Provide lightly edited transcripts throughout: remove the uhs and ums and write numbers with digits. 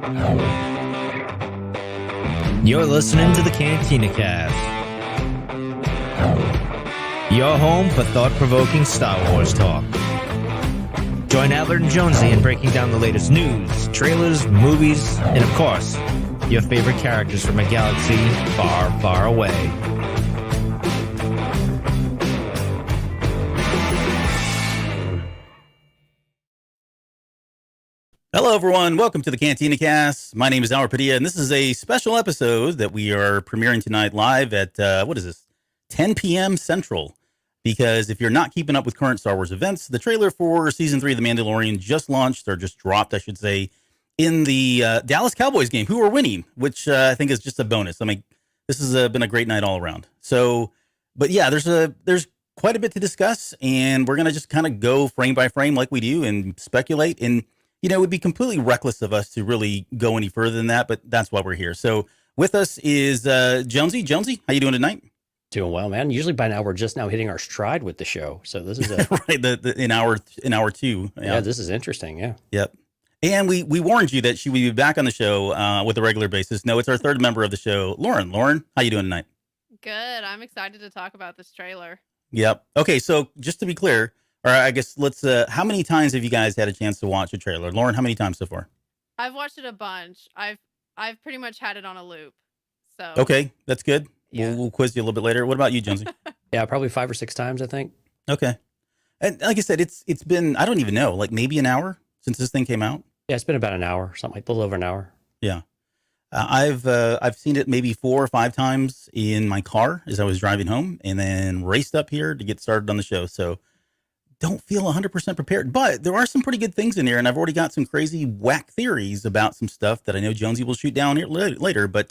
You're listening to the Cantina Cast, your home for thought-provoking Star Wars talk. Join Albert and Jonesy in breaking down the latest news, trailers, movies, and of course, your favorite characters from a galaxy far, far away. Hello, everyone. Welcome to the Cantina Cast. My name is Albert Padilla, and this is a special episode that we are premiering tonight live at, 10 p.m. Central. Because if you're not keeping up with current Star Wars events, the trailer for Season 3 of The Mandalorian just launched, or just dropped, I should say, in the Dallas Cowboys game, who are winning, which I think is just a bonus. I mean, this has been a great night all around. So, but yeah, there's quite a bit to discuss, and we're going to just kind of go frame by frame like we do and speculate. And you know, it would be completely reckless of us to really go any further than that, but that's why we're here. So with us is Jonesy. Jonesy, how you doing tonight? Doing well, man. Usually by now we're just now hitting our stride with the show. So this is right, in hour two. Yeah, this is interesting. Yeah. Yep. And we warned you that she would be back on the show with a regular basis. No, it's our third member of the show, Lauren. Lauren, how you doing tonight? Good. I'm excited to talk about this trailer. Yep. Okay, so just to be clear, or I guess let's, how many times have you guys had a chance to watch a trailer? Lauren, how many times so far? I've watched it a bunch. I've pretty much had it on a loop. So okay, that's good. Yeah. We'll quiz you a little bit later. What about you, Jonesy? Yeah, probably 5 or 6 times, I think. Okay. And like I said, it's been, I don't even know, like maybe an hour since this thing came out. Yeah, it's been about an hour, something like a little over an hour. Yeah. I've seen it maybe 4 or 5 times in my car as I was driving home, and then raced up here to get started on the show. So don't feel 100% prepared, but there are some pretty good things in here, and I've already got some crazy whack theories about some stuff that I know Jonesy will shoot down here later, but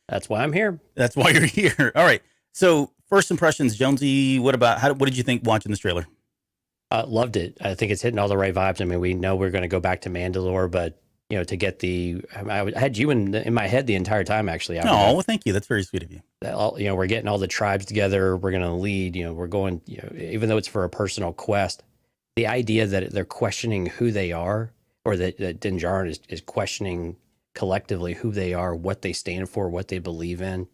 that's why I'm here. That's why you're here. All right. So first impressions, Jonesy, what did you think watching this trailer? Loved it. I think it's hitting all the right vibes. I mean, we know we're going to go back to Mandalore, but you know, to get I had you in my head the entire time, actually. Oh, well, thank you. That's very sweet of you. You know, we're getting all the tribes together. We're going to lead, you know, we're going, you know, even though it's for a personal quest, the idea that they're questioning who they are, or that Din Djarin is questioning collectively who they are, what they stand for, what they believe in,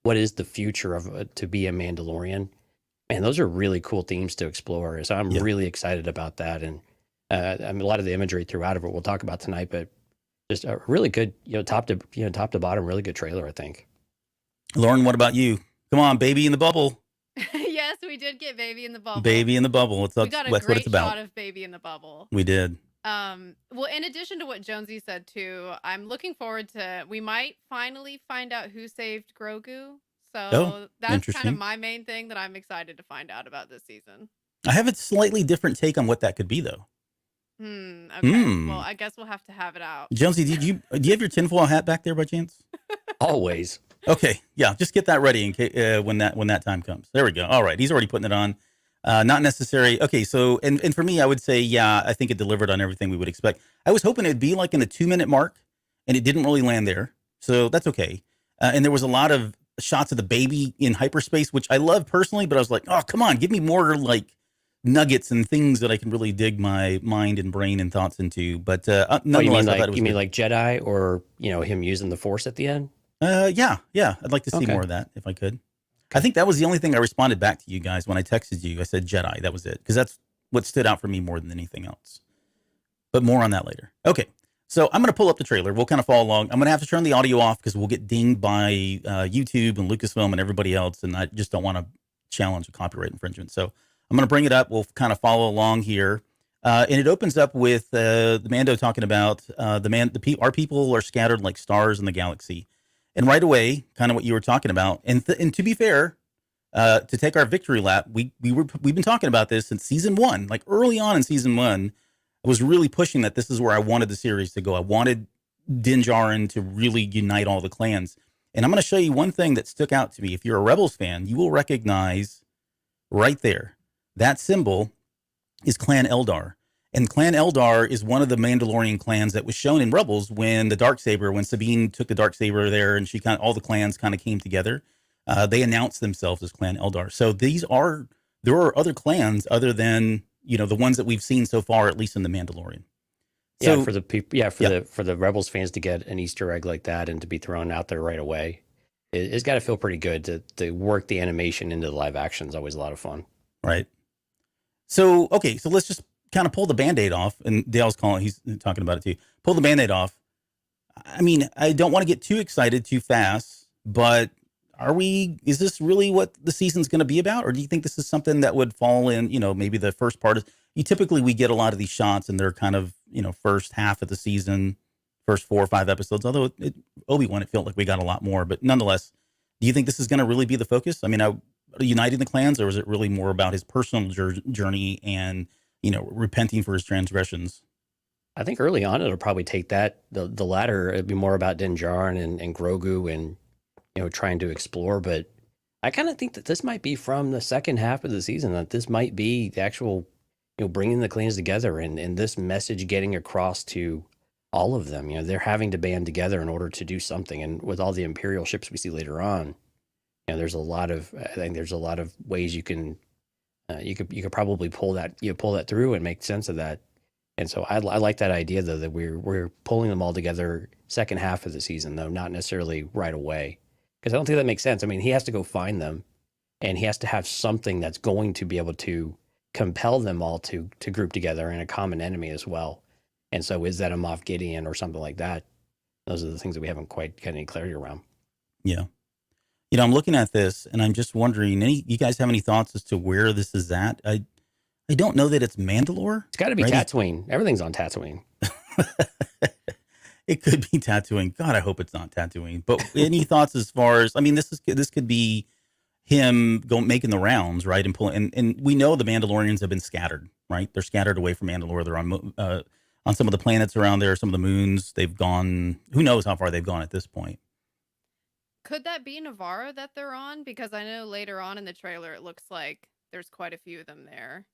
what is the future of to be a Mandalorian. Man, those are really cool themes to explore. So I'm really excited about that. And I mean, a lot of the imagery throughout of it we'll talk about tonight, but just a really good, top to bottom, really good trailer, I think. Lauren, what about you? Come on, baby in the bubble. Yes, we did get Baby in the Bubble. Baby in the Bubble. We got a great shot of Baby in the Bubble. We did. Well, in addition to what Jonesy said too, I'm looking forward to, we might finally find out who saved Grogu. So that's kind of my main thing that I'm excited to find out about this season. I have a slightly different take on what that could be, though. Okay. Well, I guess we'll have to have it out. Jonesy, do you have your tinfoil hat back there by chance? Always. Okay. Yeah. Just get that ready in case, when that time comes. There we go. All right. He's already putting it on. Not necessary. Okay. So, and for me, I would say, yeah, I think it delivered on everything we would expect. I was hoping it'd be like in the 2-minute mark, and it didn't really land there. So that's okay. And there was a lot of shots of the baby in hyperspace, which I love personally, but I was like, oh, come on, give me more like nuggets and things that I can really dig my mind and brain and thoughts into. But nonetheless, you mean like Jedi, or him using the Force at the end? Yeah. I'd like to see more of that if I could. Okay. I think that was the only thing I responded back to you guys when I texted you. I said Jedi. That was it, because that's what stood out for me more than anything else. But more on that later. Okay. So I'm going to pull up the trailer. We'll kind of follow along. I'm going to have to turn the audio off because we'll get dinged by YouTube and Lucasfilm and everybody else. And I just don't want to challenge a copyright infringement. So I'm going to bring it up. We'll kind of follow along here. And it opens up with the Mando talking about our people are scattered like stars in the galaxy. And right away, kind of what you were talking about. And to be fair, to take our victory lap, we've been talking about this since season 1, like early on in season 1. I was really pushing that this is where I wanted the series to go. I wanted Din Djarin to really unite all the clans. And I'm going to show you one thing that stuck out to me. If you're a Rebels fan, you will recognize right there, that symbol is Clan Eldar. And Clan Eldar is one of the Mandalorian clans that was shown in Rebels when when Sabine took the Darksaber there, and all the clans kind of came together. They announced themselves as Clan Eldar. So there are other clans other than the ones that we've seen so far, at least in The Mandalorian. So, for the people, for the Rebels fans to get an Easter egg like that and to be thrown out there right away, it's got to feel pretty good to work the animation into the live action is always a lot of fun. Right. So, okay, so let's just kind of pull the Band-Aid off. And Dale's he's talking about it too. Pull the Band-Aid off. I mean, I don't want to get too excited too fast, but is this really what the season's going to be about? Or do you think this is something that would fall in, maybe the first part we get a lot of these shots and they're kind of, first half of the season, first 4 or 5 episodes, although Obi-Wan, it felt like we got a lot more, but nonetheless, do you think this is going to really be the focus? I mean, uniting the clans, or is it really more about his personal journey and, repenting for his transgressions? I think early on, it'll probably take that, the latter, it'd be more about Din Djarin and Grogu and, trying to explore. But I kind of think that this might be from the second half of the season, that this might be the actual, bringing the clans together and this message getting across to all of them. They're having to band together in order to do something. And with all the Imperial ships we see later on, I think there's a lot of ways you can, you could probably pull that through and make sense of that. And so I like that idea, though, that we're pulling them all together second half of the season, though, not necessarily right away. Because I don't think that makes sense. I mean, he has to go find them, and he has to have something that's going to be able to compel them all to group together in a common enemy as well. And so is that a Moff Gideon or something like that? Those are the things that we haven't quite got any clarity around. Yeah. I'm looking at this, and I'm just wondering, you guys have any thoughts as to where this is at? I don't know that it's Mandalore. It's got to be right? Tatooine. Everything's on Tatooine. It could be Tatooine. God, I hope it's not Tatooine. But any thoughts as far as, I mean, this could be him making the rounds, right? And pulling, and we know the Mandalorians have been scattered, right? They're scattered away from Mandalore. They're on some of the planets around there, some of the moons. They've gone, who knows how far they've gone at this point. Could that be Navarro that they're on? Because I know later on in the trailer, it looks like there's quite a few of them there.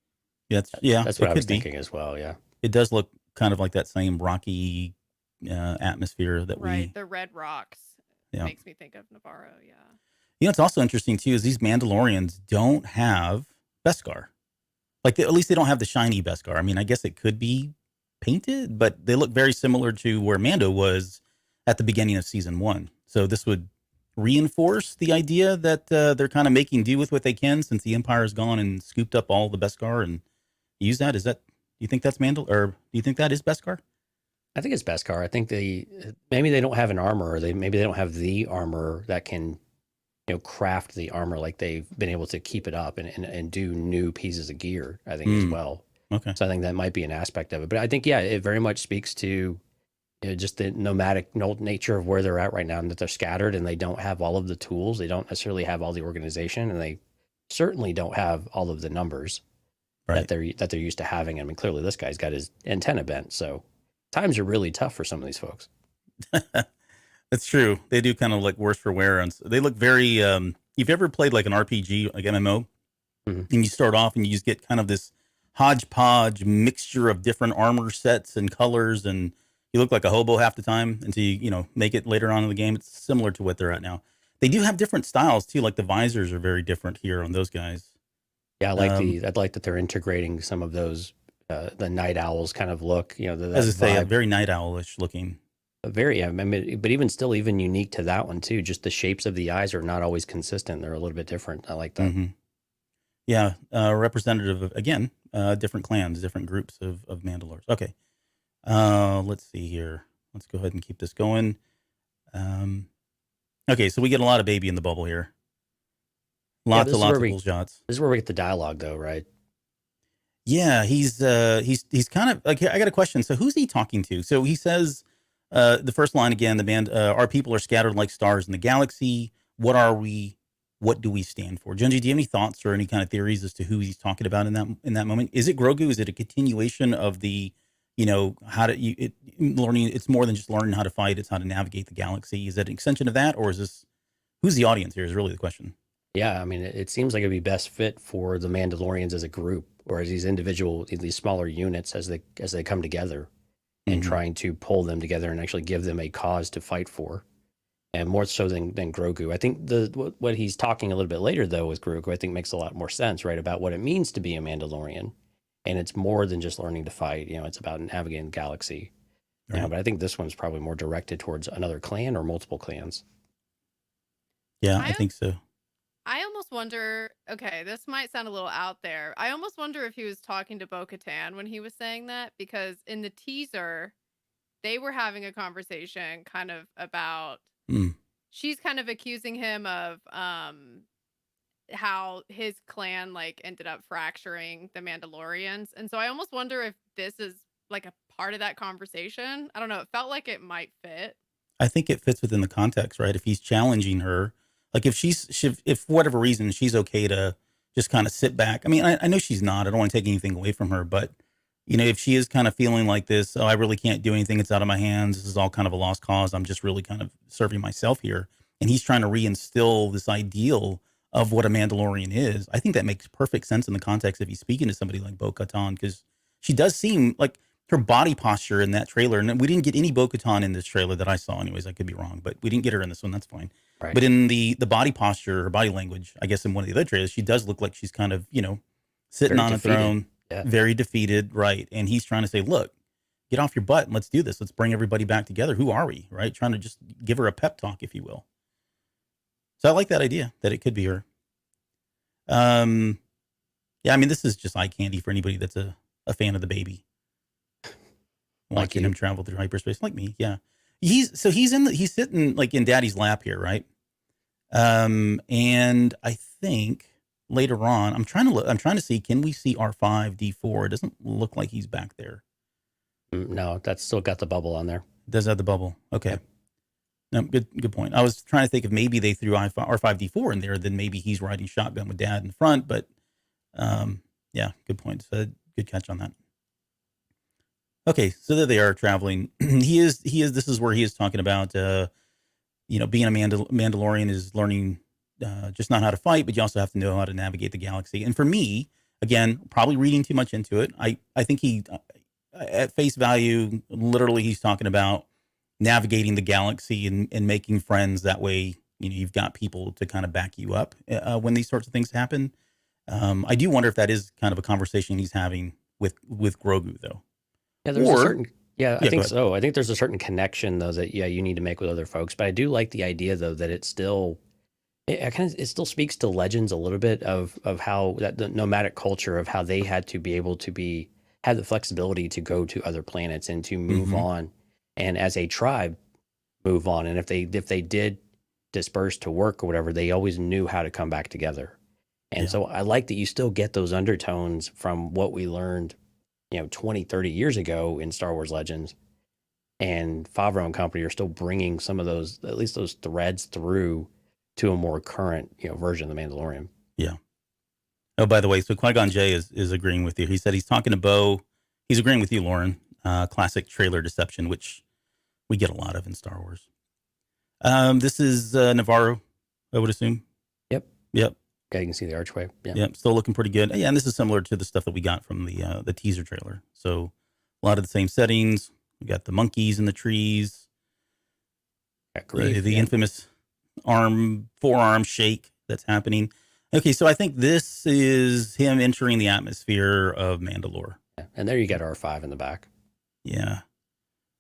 That's what I was thinking as well. Yeah, it does look kind of like that same rocky atmosphere that the red rocks. Yeah, makes me think of Navarro. Yeah. It's also interesting too is these Mandalorians don't have Beskar. Like at least they don't have the shiny Beskar. I mean, I guess it could be painted, but they look very similar to where Mando was at the beginning of season 1. So this would reinforce the idea that they're kind of making do with what they can since the Empire has gone and scooped up all the Beskar and use that. Do you think that's or do you think that is Beskar? I think it's Beskar. I think maybe they don't have an armor, or maybe they don't have the armor that can, craft the armor like they've been able to keep it up and do new pieces of gear, I think, as well. Okay. So I think that might be an aspect of it. But I think, it very much speaks to just the nomadic nature of where they're at right now, and that they're scattered and they don't have all of the tools. They don't necessarily have all the organization, and they certainly don't have all of the numbers that they're used to having. I mean, clearly this guy's got his antenna bent, so times are really tough for some of these folks. That's true. They do kind of look worse for wear, and they look very. If you've ever played like an RPG, like MMO, and you start off and you just get kind of this hodgepodge mixture of different armor sets and colors, and you look like a hobo half the time until you make it later on in the game. It's similar to what they're at now. They do have different styles too. Like the visors are very different here on those guys. Yeah, I'd like that they're integrating some of those the night owls kind of look. As I say, very night owlish looking. Very, I mean, but even unique to that one too. Just the shapes of the eyes are not always consistent. They're a little bit different. I like that. Mm-hmm. Yeah, representative of, again, different clans, different groups of Mandalores. Okay, let's see here. Let's go ahead and keep this going. Okay, so we get a lot of baby in the bubble here. Lots of cool shots. This is where we get the dialogue, though, right? Yeah, he's kind of like, I got a question. So who's he talking to? So he says, the first line again, our people are scattered like stars in the galaxy. What are we? What do we stand for? Jonesy, do you have any thoughts or any kind of theories as to who he's talking about in that moment? Is it Grogu? Is it a continuation of the, learning? It's more than just learning how to fight. It's how to navigate the galaxy. Is that an extension of that, or is this? Who's the audience here? Is really the question. Yeah, I mean, it seems like it'd be best fit for the Mandalorians as a group, or as these smaller units as they come together and trying to pull them together and actually give them a cause to fight for. And more so than Grogu. I think what he's talking a little bit later, though, with Grogu, I think makes a lot more sense, right? About what it means to be a Mandalorian and it's more than just learning to fight. It's about navigating the galaxy. Right. But I think this one's probably more directed towards another clan or multiple clans. Yeah, I think so. I almost wonder, okay, this might sound a little out there. I almost wonder if he was talking to Bo-Katan when he was saying that, because in the teaser, they were having a conversation kind of about, she's kind of accusing him of how his clan like ended up fracturing the Mandalorians. And so I almost wonder if this is like a part of that conversation. I don't know. It felt like it might fit. I think it fits within the context, right? If he's challenging her, like if if for whatever reason she's okay to just kind of sit back. I mean, I know she's not. I don't want to take anything away from her, but if she is kind of feeling like this, oh, I really can't do anything. It's out of my hands. This is all kind of a lost cause. I'm just really kind of serving myself here. And he's trying to reinstill this ideal of what a Mandalorian is. I think that makes perfect sense in the context if he's speaking to somebody like Bo-Katan, because she does seem like her body posture in that trailer. And we didn't get any Bo-Katan in this trailer that I saw anyways. I could be wrong, but we didn't get her in this one. That's fine. Right. But in the body posture, her body language, I guess in one of the other trailers, she does look like she's kind of, sitting on a throne. Yeah. Very defeated, right? And he's trying to say, look, get off your butt and let's do this. Let's bring everybody back together. Who are we, right? Trying to just give her a pep talk, if you will. So I like that idea that it could be her. Yeah, I mean, this is just eye candy for anybody that's a fan of the baby. Watching him travel through hyperspace, like me, yeah. He's sitting like in Daddy's lap here, right? And I think later on, I'm trying to see, can we see R5D4? It doesn't look like he's back there. No, that's still got the bubble on there. It does have the bubble. Okay. Yep. No, good point. I was trying to think if maybe they threw R5D4 in there, then maybe he's riding shotgun with Dad in front. But yeah, good point. So good catch on that. Okay, so there they are traveling. This is where he is talking about, being a Mandalorian is learning just not how to fight, but you also have to know how to navigate the galaxy. And for me, again, probably reading too much into it, I think he, at face value, literally he's talking about navigating the galaxy and making friends. That way, you've got people to kind of back you up when these sorts of things happen. I do wonder if that is kind of a conversation he's having with Grogu, though. Yeah, I think so. I think there's a certain connection, though, that you need to make with other folks. But I do like the idea, though, that it still speaks to Legends a little bit of how the nomadic culture of how they had to be able to have the flexibility to go to other planets and to move on, and as a tribe move on. And if they did disperse to work or whatever, they always knew how to come back together. And so I like that you still get those undertones from what we learned 20, 30 years ago in Star Wars Legends, and Favreau and company are still bringing some of those, at least those threads through to a more current, version of the Mandalorian. Yeah. Oh, by the way, so Qui-Gon Jinn is agreeing with you. He said he's talking to Bo. He's agreeing with you, Lauren. Classic trailer deception, which we get a lot of in Star Wars. This is Navarro, I would assume. Yep. Yeah, you can see the archway. Yeah. Yep, still looking pretty good. Yeah, and this is similar to the stuff that we got from the teaser trailer. So a lot of the same settings. We got the monkeys in the trees. The infamous forearm shake that's happening. Okay, so I think this is him entering the atmosphere of Mandalore. Yeah, and there you get R5 in the back. Yeah.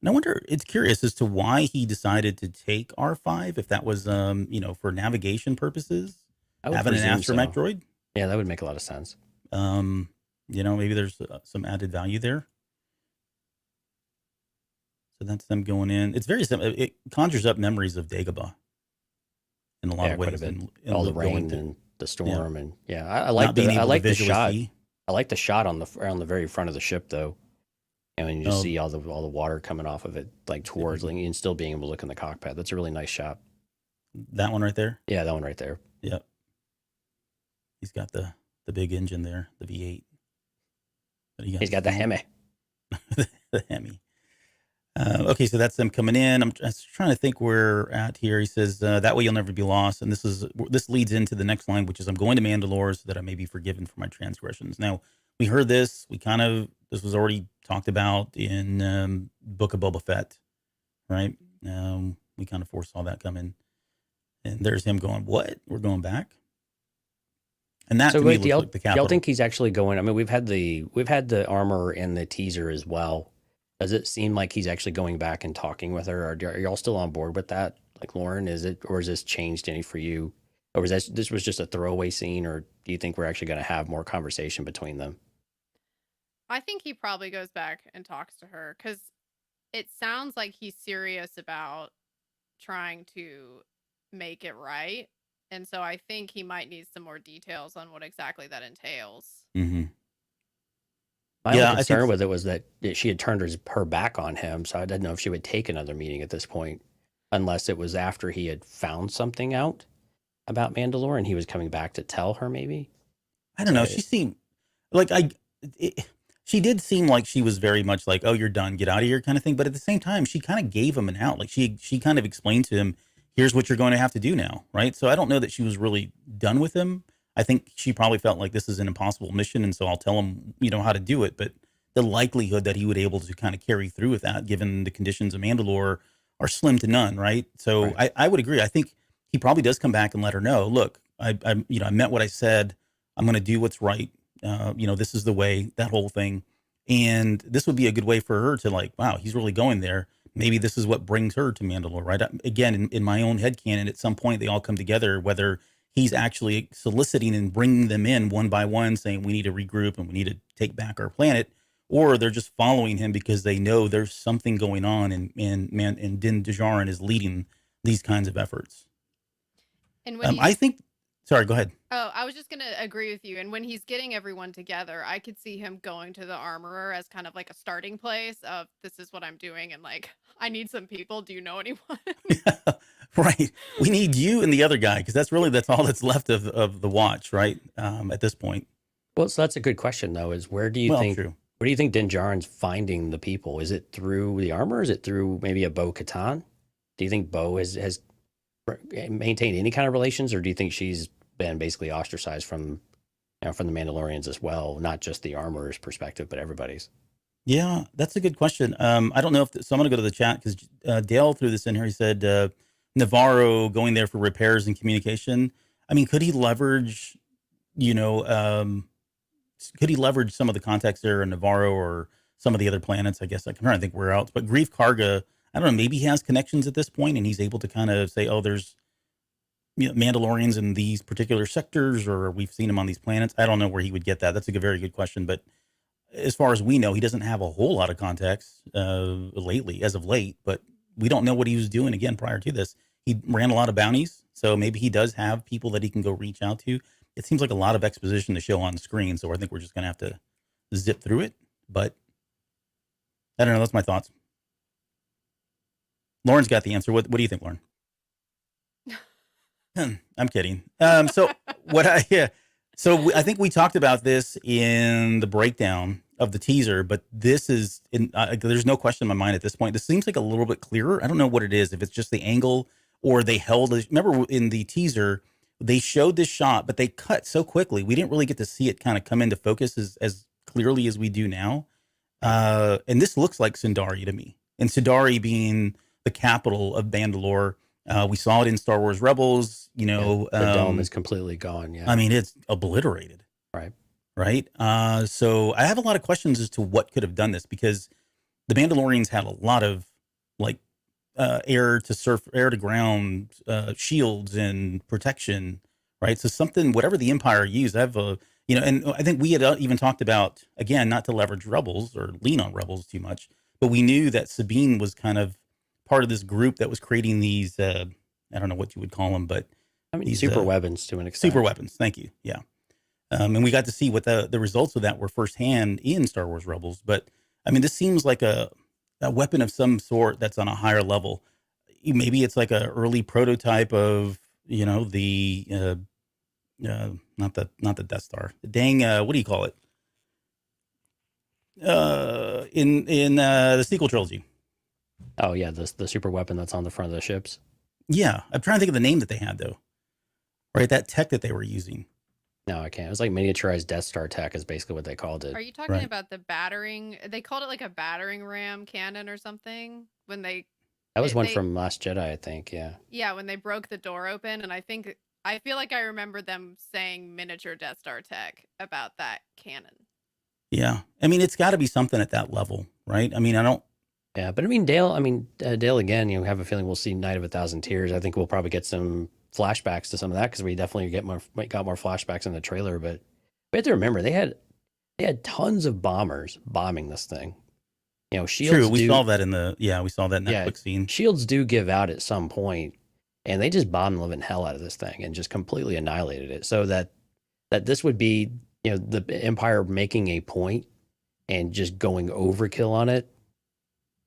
And I wonder, it's curious as to why he decided to take R5, if that was, for navigation purposes. Having an astromech droid? Yeah, that would make a lot of sense. Maybe there's some added value there. So that's them going in. It's very simple. It conjures up memories of Dagobah in a lot of ways. And all the rain and the storm, and I like the shot. I like the shot on the very front of the ship, though. And when you just see all the water coming off of it, like towards, and still being able to look in the cockpit. That's a really nice shot. That one right there. Yeah, that one right there. Yep. He's got the big engine there, the V8. He's got the Hemi. The Hemi. Okay, so that's them coming in. I'm just trying to think where we're at here. He says, that way you'll never be lost. And this leads into the next line, which is, I'm going to Mandalore so that I may be forgiven for my transgressions. Now, we heard this. This was already talked about in Book of Boba Fett, right? We kind of foresaw that coming. And there's him going, what? We're going back? And that So to me wait, do looks y'all, like the y'all capital. think he's actually going? I mean, we've had the armor in the teaser as well. Does it seem like he's actually going back and talking with her? Or are y'all still on board with that? Like Lauren, is it, or has this changed any for you? Or was this was just a throwaway scene, or do you think we're actually going to have more conversation between them? I think he probably goes back and talks to her because it sounds like he's serious about trying to make it right. And so I think he might need some more details on what exactly that entails. Mm-hmm. My only concern with it was that she had turned her back on him, so I didn't know if she would take another meeting at this point, unless it was after he had found something out about Mandalore and he was coming back to tell her. Maybe I don't know. She seemed like she did seem like she was very much like, "Oh, you're done, get out of here," kind of thing. But at the same time, she kind of gave him an out. Like she kind of explained to him, "Here's what you're going to have to do now," right? So I don't know that she was really done with him. I think she probably felt like this is an impossible mission, and so I'll tell him, how to do it. But the likelihood that he would be able to kind of carry through with that, given the conditions of Mandalore, are slim to none, right? So right. I would agree. I think he probably does come back and let her know, look, I meant what I said. I'm going to do what's right. This is the way, that whole thing. And this would be a good way for her to like, wow, he's really going there. Maybe this is what brings her to Mandalore, right? Again, in my own headcanon, at some point they all come together, whether he's actually soliciting and bringing them in one by one, saying we need to regroup and we need to take back our planet, or they're just following him because they know there's something going on, and Din Djarin is leading these kinds of efforts. And when I think, sorry, go ahead. Oh, I was just going to agree with you. And when he's getting everyone together, I could see him going to the armorer as kind of like a starting place of this is what I'm doing. And like, I need some people. Do you know anyone? Right. We need you and the other guy, because that's all that's left of the watch, right? At this point. Well, so that's a good question, though, is where do you think Din Djarin's finding the people? Is it through the armor? Is it through maybe a Bo-Katan? Do you think Bo has maintained any kind of relations, or do you think she's been basically ostracized from the Mandalorians as well, not just the armorer's perspective, but everybody's? Yeah, that's a good question. I don't know so I'm going to go to the chat because Dale threw this in here. He said Navarro going there for repairs and communication. I mean, could he leverage, some of the contacts there in Navarro or some of the other planets? I guess I'm trying to think where else. But Grief Karga, I don't know, maybe he has connections at this point and he's able to kind of say, oh, there's Mandalorians in these particular sectors, or we've seen him on these planets. I don't know where he would get that. That's a very good question. But as far as we know, he doesn't have a whole lot of contacts as of late, but we don't know what he was doing again prior to this. He ran a lot of bounties, so maybe he does have people that he can go reach out to. It seems like a lot of exposition to show on screen, so I think we're just going to have to zip through it. But I don't know. That's my thoughts. Lauren's got the answer. What do you think, Lauren? I'm kidding. So I think we talked about this in the breakdown of the teaser, but this is, there's no question in my mind at this point. This seems like a little bit clearer. I don't know what it is, if it's just the angle or they remember in the teaser, they showed this shot, but they cut so quickly. We didn't really get to see it kind of come into focus as clearly as we do now. And this looks like Sundari to me, and Sundari being the capital of Mandalore. We saw it in Star Wars Rebels, the dome is completely gone. Yeah. I mean, it's obliterated. Right. So I have a lot of questions as to what could have done this, because the Mandalorians had a lot of air to ground shields and protection. Right. So whatever the Empire used, and I think we had even talked about, again, not to leverage Rebels or lean on Rebels too much, but we knew that Sabine was kind of part of this group that was creating these, I don't know what you would call them, but I mean, these super weapons to an extent. Super weapons. Thank you. Yeah. And we got to see what the results of that were firsthand in Star Wars Rebels. But I mean, this seems like a weapon of some sort that's on a higher level. Maybe it's like an early prototype of, the, not the Death Star. Dang, what do you call it? In the sequel trilogy. Oh yeah, the super weapon that's on the front of the ships. Yeah, I'm trying to think of the name that they had though. Right, that tech that they were using. No, I can't. It was like miniaturized Death Star tech is basically what they called it. Are you talking about the battering? They called it like a battering ram cannon or something when they. That was one from Last Jedi, I think. Yeah. Yeah, when they broke the door open, and I think I feel like I remember them saying miniature Death Star tech about that cannon. Yeah. I mean, it's got to be something at that level, right? I mean, I don't. Yeah, but I mean, Dale, Dale, again, have a feeling we'll see Night of 1,000 Tears. I think we'll probably get some flashbacks to some of that because we definitely got more flashbacks in the trailer. But we have to remember they had tons of bombers bombing this thing. Shields. True, we saw that we saw that Netflix scene. Shields do give out at some point, and they just bombed the living hell out of this thing and just completely annihilated it. So that this would be, the Empire making a point and just going overkill on it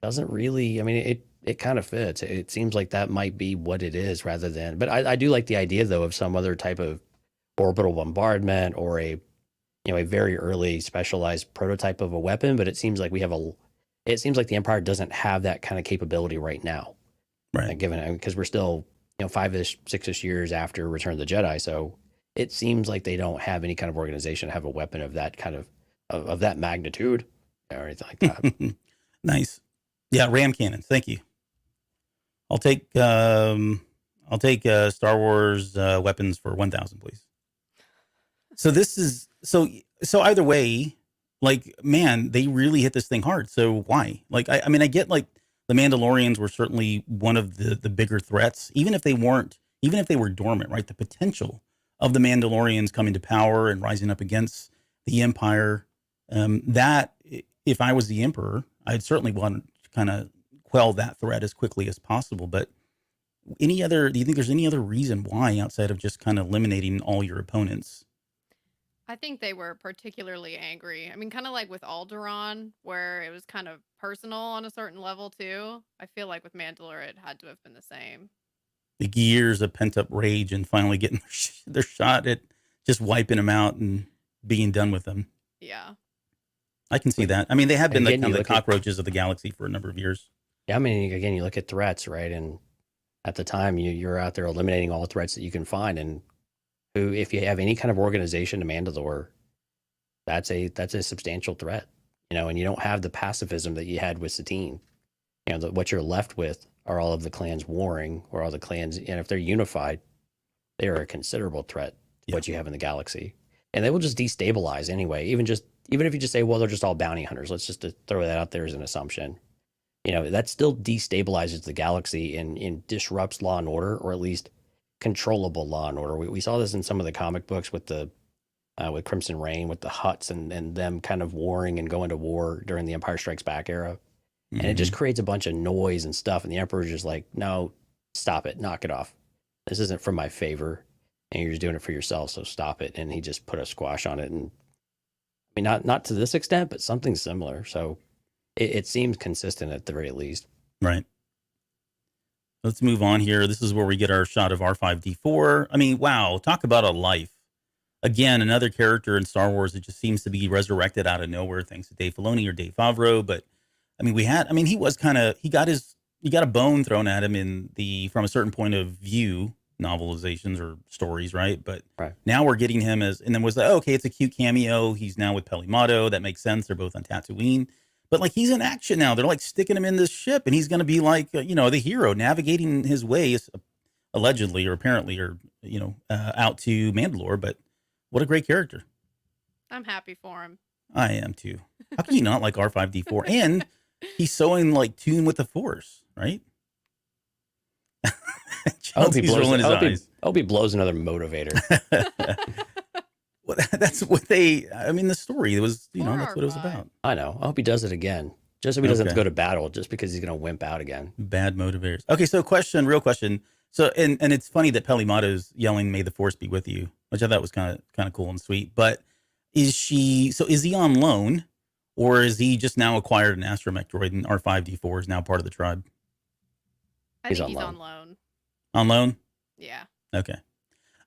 doesn't really, I mean, it kind of fits. It seems like that might be what it is rather than, but I do like the idea though of some other type of orbital bombardment or a very early specialized prototype of a weapon. But it seems like it seems like the Empire doesn't have that kind of capability right now. Right. Because we're still, 5-ish, 6-ish years after Return of the Jedi. So it seems like they don't have any kind of organization to have a weapon of that kind of that magnitude or anything like that. Nice. Yeah, ram cannons. Thank you. I'll take Star Wars weapons for 1,000, please. So this is so either way, like, man, they really hit this thing hard. So why? Like, I mean, I get like the Mandalorians were certainly one of the bigger threats, even if they were dormant, right? The potential of the Mandalorians coming to power and rising up against the Empire. That if I was the Emperor, I'd certainly want to kind of quell that threat as quickly as possible. But do you think there's any other reason why outside of just kind of eliminating all your opponents? I think they were particularly angry. I mean, kind of like with Alderaan, where it was kind of personal on a certain level too. I feel like with Mandalore, it had to have been the same. The years of pent up rage and finally getting their shot at just wiping them out and being done with them. Yeah. I can see that. I mean, they have been the cockroaches of the galaxy for a number of years. Yeah, I mean, again, you look at threats, right? And at the time, you're out there eliminating all threats that you can find. And if you have any kind of organization to Mandalore, that's a substantial threat, and you don't have the pacifism that you had with Satine. What you're left with are all of the clans warring, or all the clans, and if they're unified, they are a considerable threat to what you have in the galaxy. And they will just destabilize anyway, even if you just say, well, they're just all bounty hunters. Let's just throw that out there as an assumption. That still destabilizes the galaxy and disrupts law and order, or at least controllable law and order. We saw this in some of the comic books with with Crimson Reign, with the Hutts and them kind of warring and going to war during the Empire Strikes Back era. Mm-hmm. And it just creates a bunch of noise and stuff. And the Emperor's just like, no, stop it, knock it off. This isn't for my favor. And you're just doing it for yourself, so stop it. And he just put a squash on it. And I mean, not to this extent, but something similar. So it seems consistent at the very least. Right. Let's move on here. This is where we get our shot of R5-D4. I mean, wow, talk about a life. Again, another character in Star Wars that just seems to be resurrected out of nowhere, thanks to Dave Filoni or Dave Favreau. But I mean, he got a bone thrown at him from a certain point of view, novelizations or stories, right? But now we're getting him and then was like, okay, it's a cute cameo. He's now with Peli. That makes sense. They're both on Tatooine. But like, he's in action now. They're like sticking him in this ship, and he's going to be like, the hero navigating his way, allegedly or apparently, or out to Mandalore. But what a great character! I'm happy for him. I am too. How can you not like R5-D4? And he's so in like tune with the Force, right? I hope he blows another motivator. Well, that's what the story was, that's what it was about. I know. I hope he does it again. Just so he doesn't have to go to battle just because he's going to wimp out again. Bad motivators. Okay, so real question. So, and it's funny that Peli Motto's yelling, "May the Force be with you," which I thought was kind of cool and sweet. But is he on loan, or is he just now acquired an astromech droid and R5-D4 is now part of the tribe? I think he's on loan. On loan? Yeah. Okay.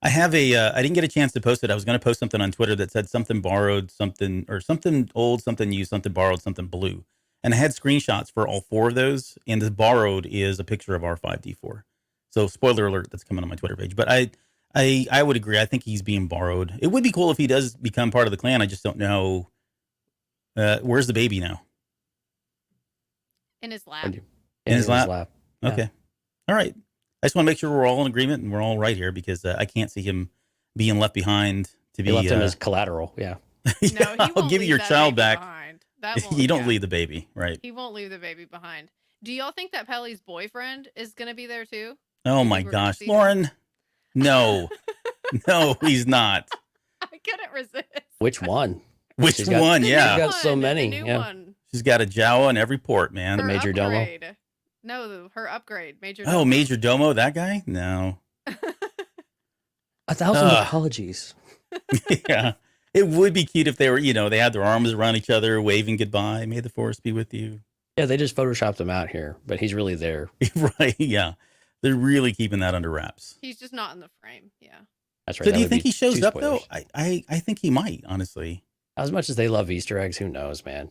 I have I didn't get a chance to post it. I was going to post something on Twitter that said something borrowed, something, or something old, something used, something borrowed, something blue. And I had screenshots for all four of those. And the borrowed is a picture of R5-D4. So spoiler alert, that's coming on my Twitter page. But I would agree. I think he's being borrowed. It would be cool if he does become part of the clan. I just don't know. Where's the baby now? In his lap. In his lap. Okay. All right. I just want to make sure we're all in agreement and we're all right here because I can't see him being left behind to be. He left him as collateral. Yeah. No, he I'll give you your child back. Behind. That won't, You don't leave the baby, right? He won't leave the baby behind. Do y'all think that Peli's boyfriend is going to be there too? Oh my gosh, Lauren. No, no, he's not. I couldn't resist. Which one? Which one? Yeah. She's got so many. The new Yeah. one. She's got a Jawa in every port, man. The Major Domo? No, her upgrade. Major Domo. Oh, Major Domo, that guy? No. 1,000 apologies. Yeah. It would be cute if they were, they had their arms around each other, waving goodbye. May the force be with you. Yeah, they just photoshopped him out here, but he's really there. Right, yeah. They're really keeping that under wraps. He's just not in the frame, yeah. That's right. So do you think he shows up, though? I think he might, honestly. As much as they love Easter eggs, who knows, man?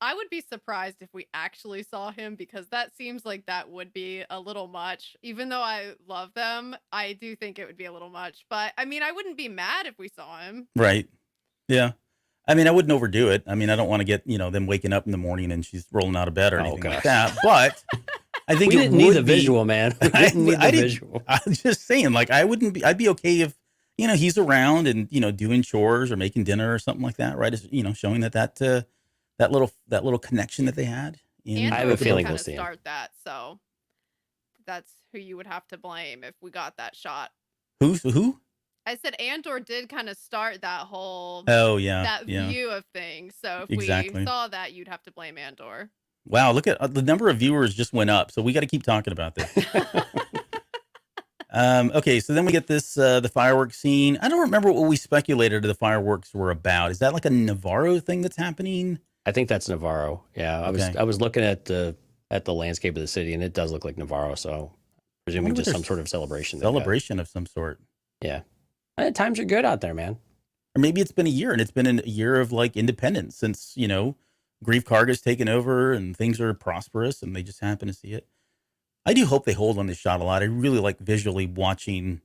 I would be surprised if we actually saw him because that seems like that would be a little much. Even though I love them, I do think it would be a little much. But, I mean, I wouldn't be mad if we saw him. Right. Yeah. I mean, I wouldn't overdo it. I mean, I don't want to get, them waking up in the morning and she's rolling out of bed or anything like that. But I think we didn't need the visual, man. We didn't need the visual. I was just saying, like, I'd be okay if, he's around and, doing chores or making dinner or something like that, right? Showing that little connection that they had. And I have a feeling we'll see start that, so that's who you would have to blame if we got that shot. Who? I said Andor did kind of start that whole view of things. So if we saw that, you'd have to blame Andor. Wow, look at the number of viewers just went up. So we got to keep talking about this. Okay, so then we get this the fireworks scene. I don't remember what we speculated the fireworks were about. Is that like a Navarro thing that's happening? I think that's Navarro. Yeah, I was looking at the landscape of the city, and it does look like Navarro. So presuming just some sort of celebration. Celebration of some sort. Yeah. Times are good out there, man. Or maybe it's been a year, and it's been a year of like independence since, Grief Karga's taken over and things are prosperous and they just happen to see it. I do hope they hold on this shot a lot. I really like visually watching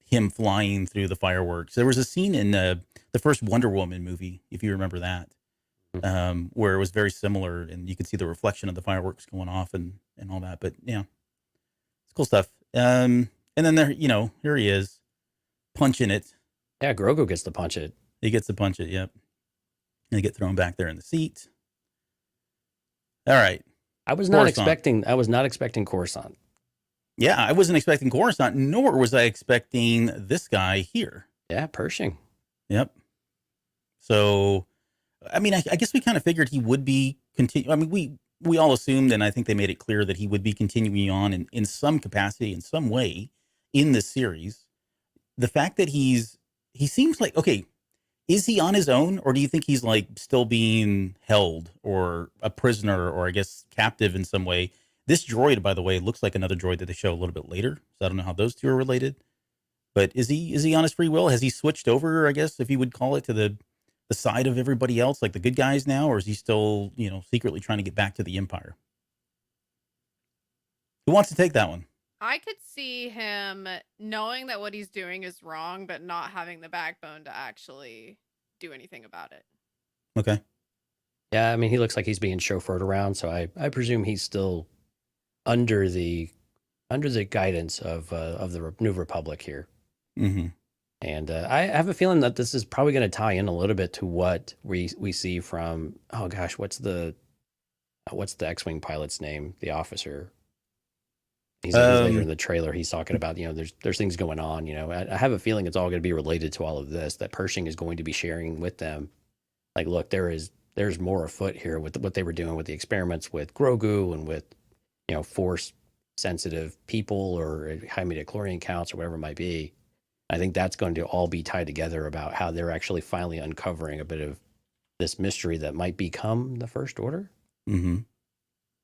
him flying through the fireworks. There was a scene in the first Wonder Woman movie, if you remember that, where it was very similar and you could see the reflection of the fireworks going off and all that. But yeah, it's cool stuff. And then there, here he is. Punching it. Yeah, Grogu gets to punch it. He gets to punch it, yep. And they get thrown back there in the seat. All right. I was not expecting Coruscant. Yeah, I wasn't expecting Coruscant, nor was I expecting this guy here. Yeah, Pershing. Yep. So, I mean, I guess we kind of figured he would be I mean, we all assumed, and I think they made it clear that he would be continuing on in some capacity, in some way, in this series. The fact that he seems like, okay, is he on his own, or do you think he's like still being held or a prisoner or I guess captive in some way? This droid, by the way, looks like another droid that they show a little bit later. So I don't know how those two are related. But is he on his free will? Has he switched over, I guess, if you would call it, to the side of everybody else, like the good guys now, or is he still, secretly trying to get back to the Empire? Who wants to take that one? I could see him knowing that what he's doing is wrong, but not having the backbone to actually do anything about it. Okay. Yeah, I mean, he looks like he's being chauffeured around, so I presume he's still under the guidance of the New Republic here. Mm-hmm. And I have a feeling that this is probably going to tie in a little bit to what we see from, oh gosh, what's the X-Wing pilot's name? The officer. He's later in the trailer. He's talking about, there's things going on. I have a feeling it's all going to be related to all of this. That Pershing is going to be sharing with them. Like, look, there's more afoot here with what they were doing with the experiments with Grogu and with, force sensitive people or high midichlorian counts or whatever it might be. I think that's going to all be tied together about how they're actually finally uncovering a bit of this mystery that might become the First Order. Mm-hmm.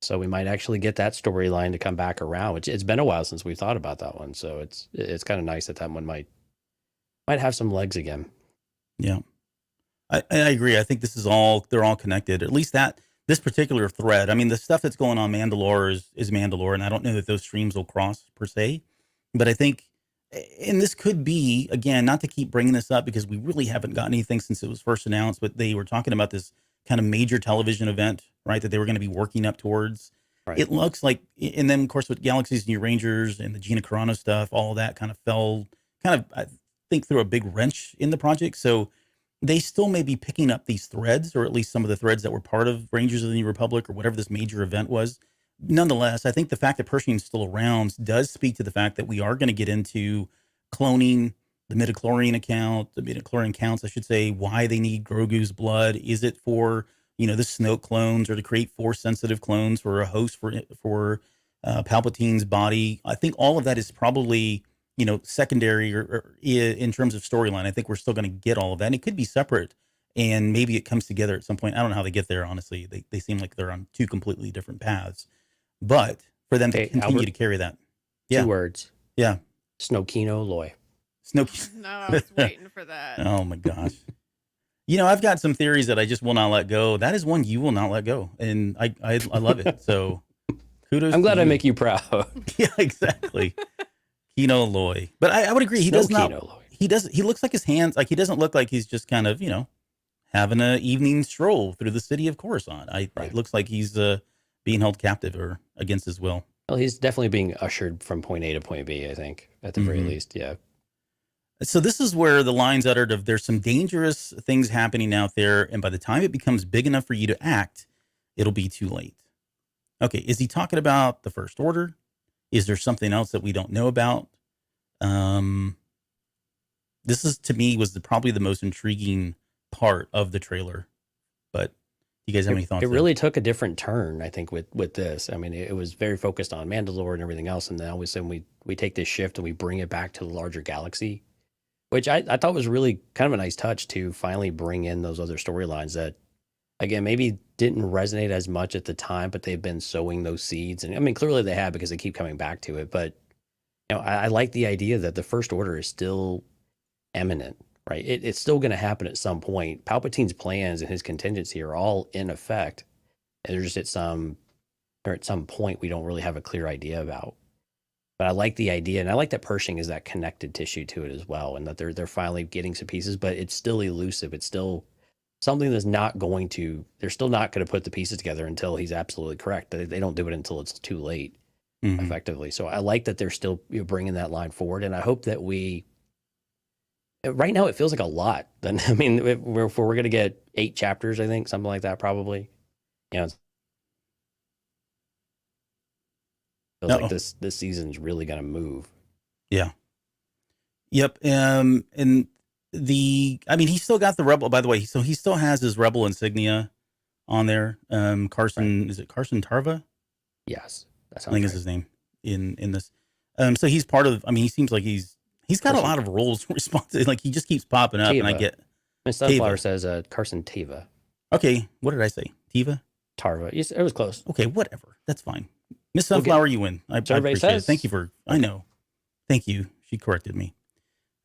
So we might actually get that storyline to come back around. It's been a while since we've thought about that one, so it's kind of nice that one might have some legs again. Yeah, I agree. I think they're all connected. At least this particular thread. I mean, the stuff that's going on Mandalore is Mandalore, and I don't know that those streams will cross per se, but I think, and this could be, again, not to keep bringing this up because we really haven't gotten anything since it was first announced, but they were talking about this kind of major television event, right, that they were going to be working up towards. It looks like, and then of course with Galaxy's New Rangers and the Gina Carano stuff, all of that kind of fell, I think, through a big wrench in the project. So they still may be picking up these threads, or at least some of the threads that were part of Rangers of the New Republic or whatever this major event was. Nonetheless, I think the fact that Pershing is still around does speak to the fact that we are going to get into cloning the midichlorian counts, I should say, why they need Grogu's blood. Is it for, the Snoke clones, or to create Force-sensitive clones for a host for Palpatine's body? I think all of that is probably, secondary or in terms of storyline. I think we're still going to get all of that. And it could be separate, and maybe it comes together at some point. I don't know how they get there, honestly. They seem like they're on two completely different paths. But for them to continue Albert, to carry that. Yeah. 2 words. Yeah. Snokino Loy. No, I was waiting for that. Oh, my gosh. I've got some theories that I just will not let go. That is one you will not let go. And I love it. So kudos. I'm glad I make you proud. Yeah, exactly. Kino Loy. But I would agree. He does not. He looks like his hands, like he doesn't look like he's just kind of, having an evening stroll through the city of Coruscant. It looks like he's being held captive or against his will. Well, he's definitely being ushered from point A to point B, I think, at the very least. Yeah. So this is where the line's uttered of there's some dangerous things happening out there, and by the time it becomes big enough for you to act, it'll be too late. Okay, is he talking about the First Order? Is there something else that we don't know about? This is, to me, was probably the most intriguing part of the trailer. But do you guys have any thoughts? It really took a different turn, I think, with this. I mean, it was very focused on Mandalore and everything else, and then all of a sudden we take this shift and we bring it back to the larger galaxy, which I thought was really kind of a nice touch to finally bring in those other storylines that, again, maybe didn't resonate as much at the time, but they've been sowing those seeds. And I mean, clearly they have, because they keep coming back to it. But, I like the idea that the First Order is still imminent, right? It's still going to happen at some point. Palpatine's plans and his contingency are all in effect. And they're just at some point we don't really have a clear idea about. But I like the idea, and I like that Pershing is that connected tissue to it as well, and that they're finally getting some pieces, but it's still elusive. It's still something that's they're still not going to put the pieces together until he's absolutely correct. They don't do it until it's too late, effectively. So I like that they're still bringing that line forward, and I hope that right now it feels like a lot. Then I mean, we're going to get 8 chapters, I think, something like that, probably. Feels like this season's really going to move. Yeah. Yep. And he still got the Rebel, by the way. So he still has his Rebel insignia on there. Carson, right. Is it Carson Tarva? Yes. I think is his name in this. So he's part of, he seems like he's got a lot of roles responsive. Like he just keeps popping up. Teva. And I get. Miss Sunflower says Carson Teva. Okay. What did I say? Teva? Tarva. Yes, it was close. Okay. Whatever. That's fine. Miss Sunflower, you win. I appreciate it. Thank you I know. Thank you. She corrected me.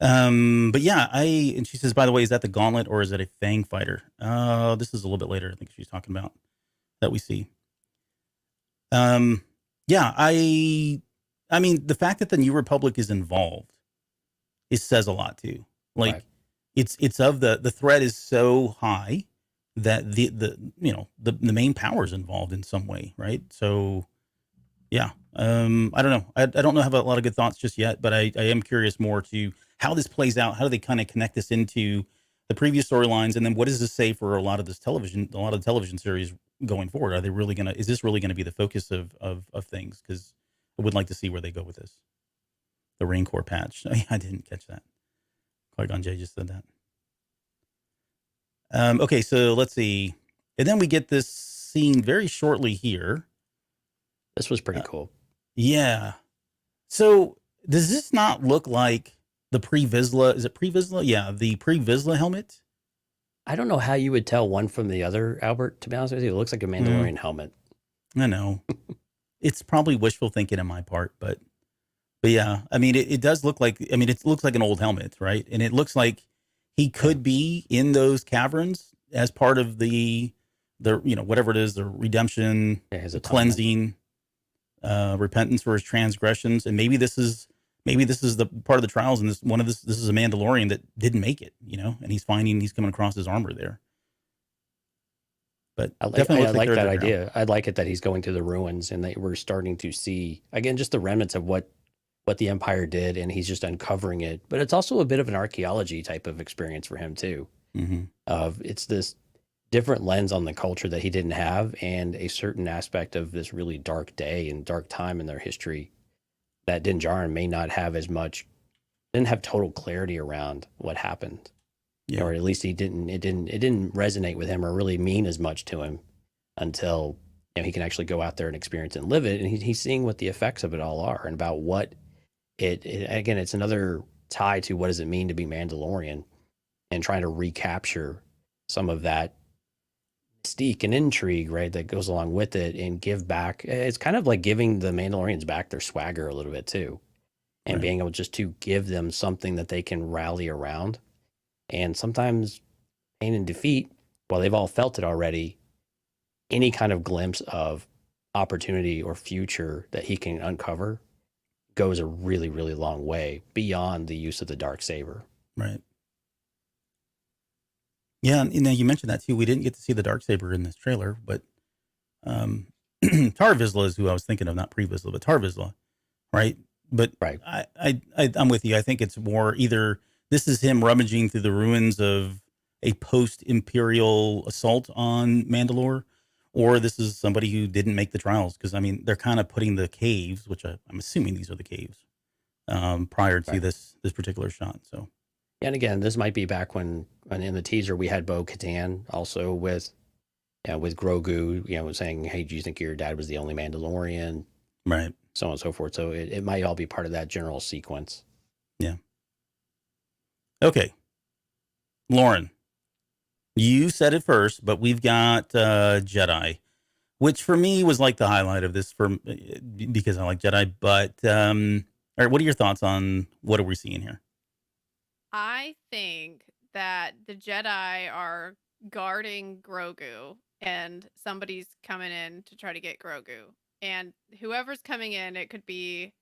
But yeah, and she says, by the way, is that the Gauntlet or is it a Fang fighter? This is a little bit later, I think she's talking about, that we see. Yeah, the fact that the New Republic is involved, it says a lot too. Like, right. It's of the threat is so high that the main power is involved in some way, right? So yeah, I don't know. I don't have a lot of good thoughts just yet, but I am curious more to how this plays out. How do they kind of connect this into the previous storylines, and then what does this say for a lot of television series going forward? Is this really gonna be the focus of things? Because I would like to see where they go with this. The Rancor patch. I didn't catch that. Qui-Gon Jinn just said that. Okay, so let's see. And then we get this scene very shortly here. This was pretty cool. Yeah. So does this not look like the Pre-Vizsla? Is it Pre-Vizsla? Yeah, the Pre-Vizsla helmet. I don't know how you would tell one from the other, Albert, to be honest with you. It looks like a Mandalorian helmet. I know. It's probably wishful thinking on my part, but yeah, it does look like, it looks like an old helmet, right? And it looks like he could be in those caverns as part of the whatever it is, the redemption, the cleansing, repentance for his transgressions. And maybe this is the part of the trials, and this is a Mandalorian that didn't make it, and he's coming across his armor there. But I like that idea. I like it that he's going to the ruins and that we're starting to see, again, just the remnants of what the Empire did, and he's just uncovering it. But it's also a bit of an archaeology type of experience for him too. It's this different lens on the culture that he didn't have, and a certain aspect of this really dark day and dark time in their history that Din Djarin may not have didn't have total clarity around what happened. Yeah. Or at least it didn't resonate with him or really mean as much to him until he can actually go out there and experience and live it. And he's seeing what the effects of it all are, and about what again, it's another tie to what does it mean to be Mandalorian, and trying to recapture some of that mystique and intrigue, right, that goes along with it, and give back. It's kind of like giving the Mandalorians back their swagger a little bit too, and being able just to give them something that they can rally around. And sometimes pain and defeat, while they've all felt it already, any kind of glimpse of opportunity or future that he can uncover goes a really, really long way beyond the use of the Darksaber. Right. Yeah, and you mentioned that too. We didn't get to see the Darksaber in this trailer, but Tar Vizsla is who I was thinking of, not Pre Vizsla, but Tar Vizsla, right? But I'm with you. I think it's more either this is him rummaging through the ruins of a post-Imperial assault on Mandalore, or this is somebody who didn't make the trials. Because, I mean, they're kind of putting the caves, which I'm assuming these are the caves, prior to this particular shot. So, and again, this might be back when in the teaser we had Bo-Katan also with Grogu, saying, hey, do you think your dad was the only Mandalorian? Right. So on and so forth. So it might all be part of that general sequence. Yeah. Okay. Lauren, you said it first, but we've got Jedi, which for me was like the highlight of this because I like Jedi. But all right, what are your thoughts on what are we seeing here? I think that the Jedi are guarding Grogu, and somebody's coming in to try to get Grogu. And whoever's coming in, it could be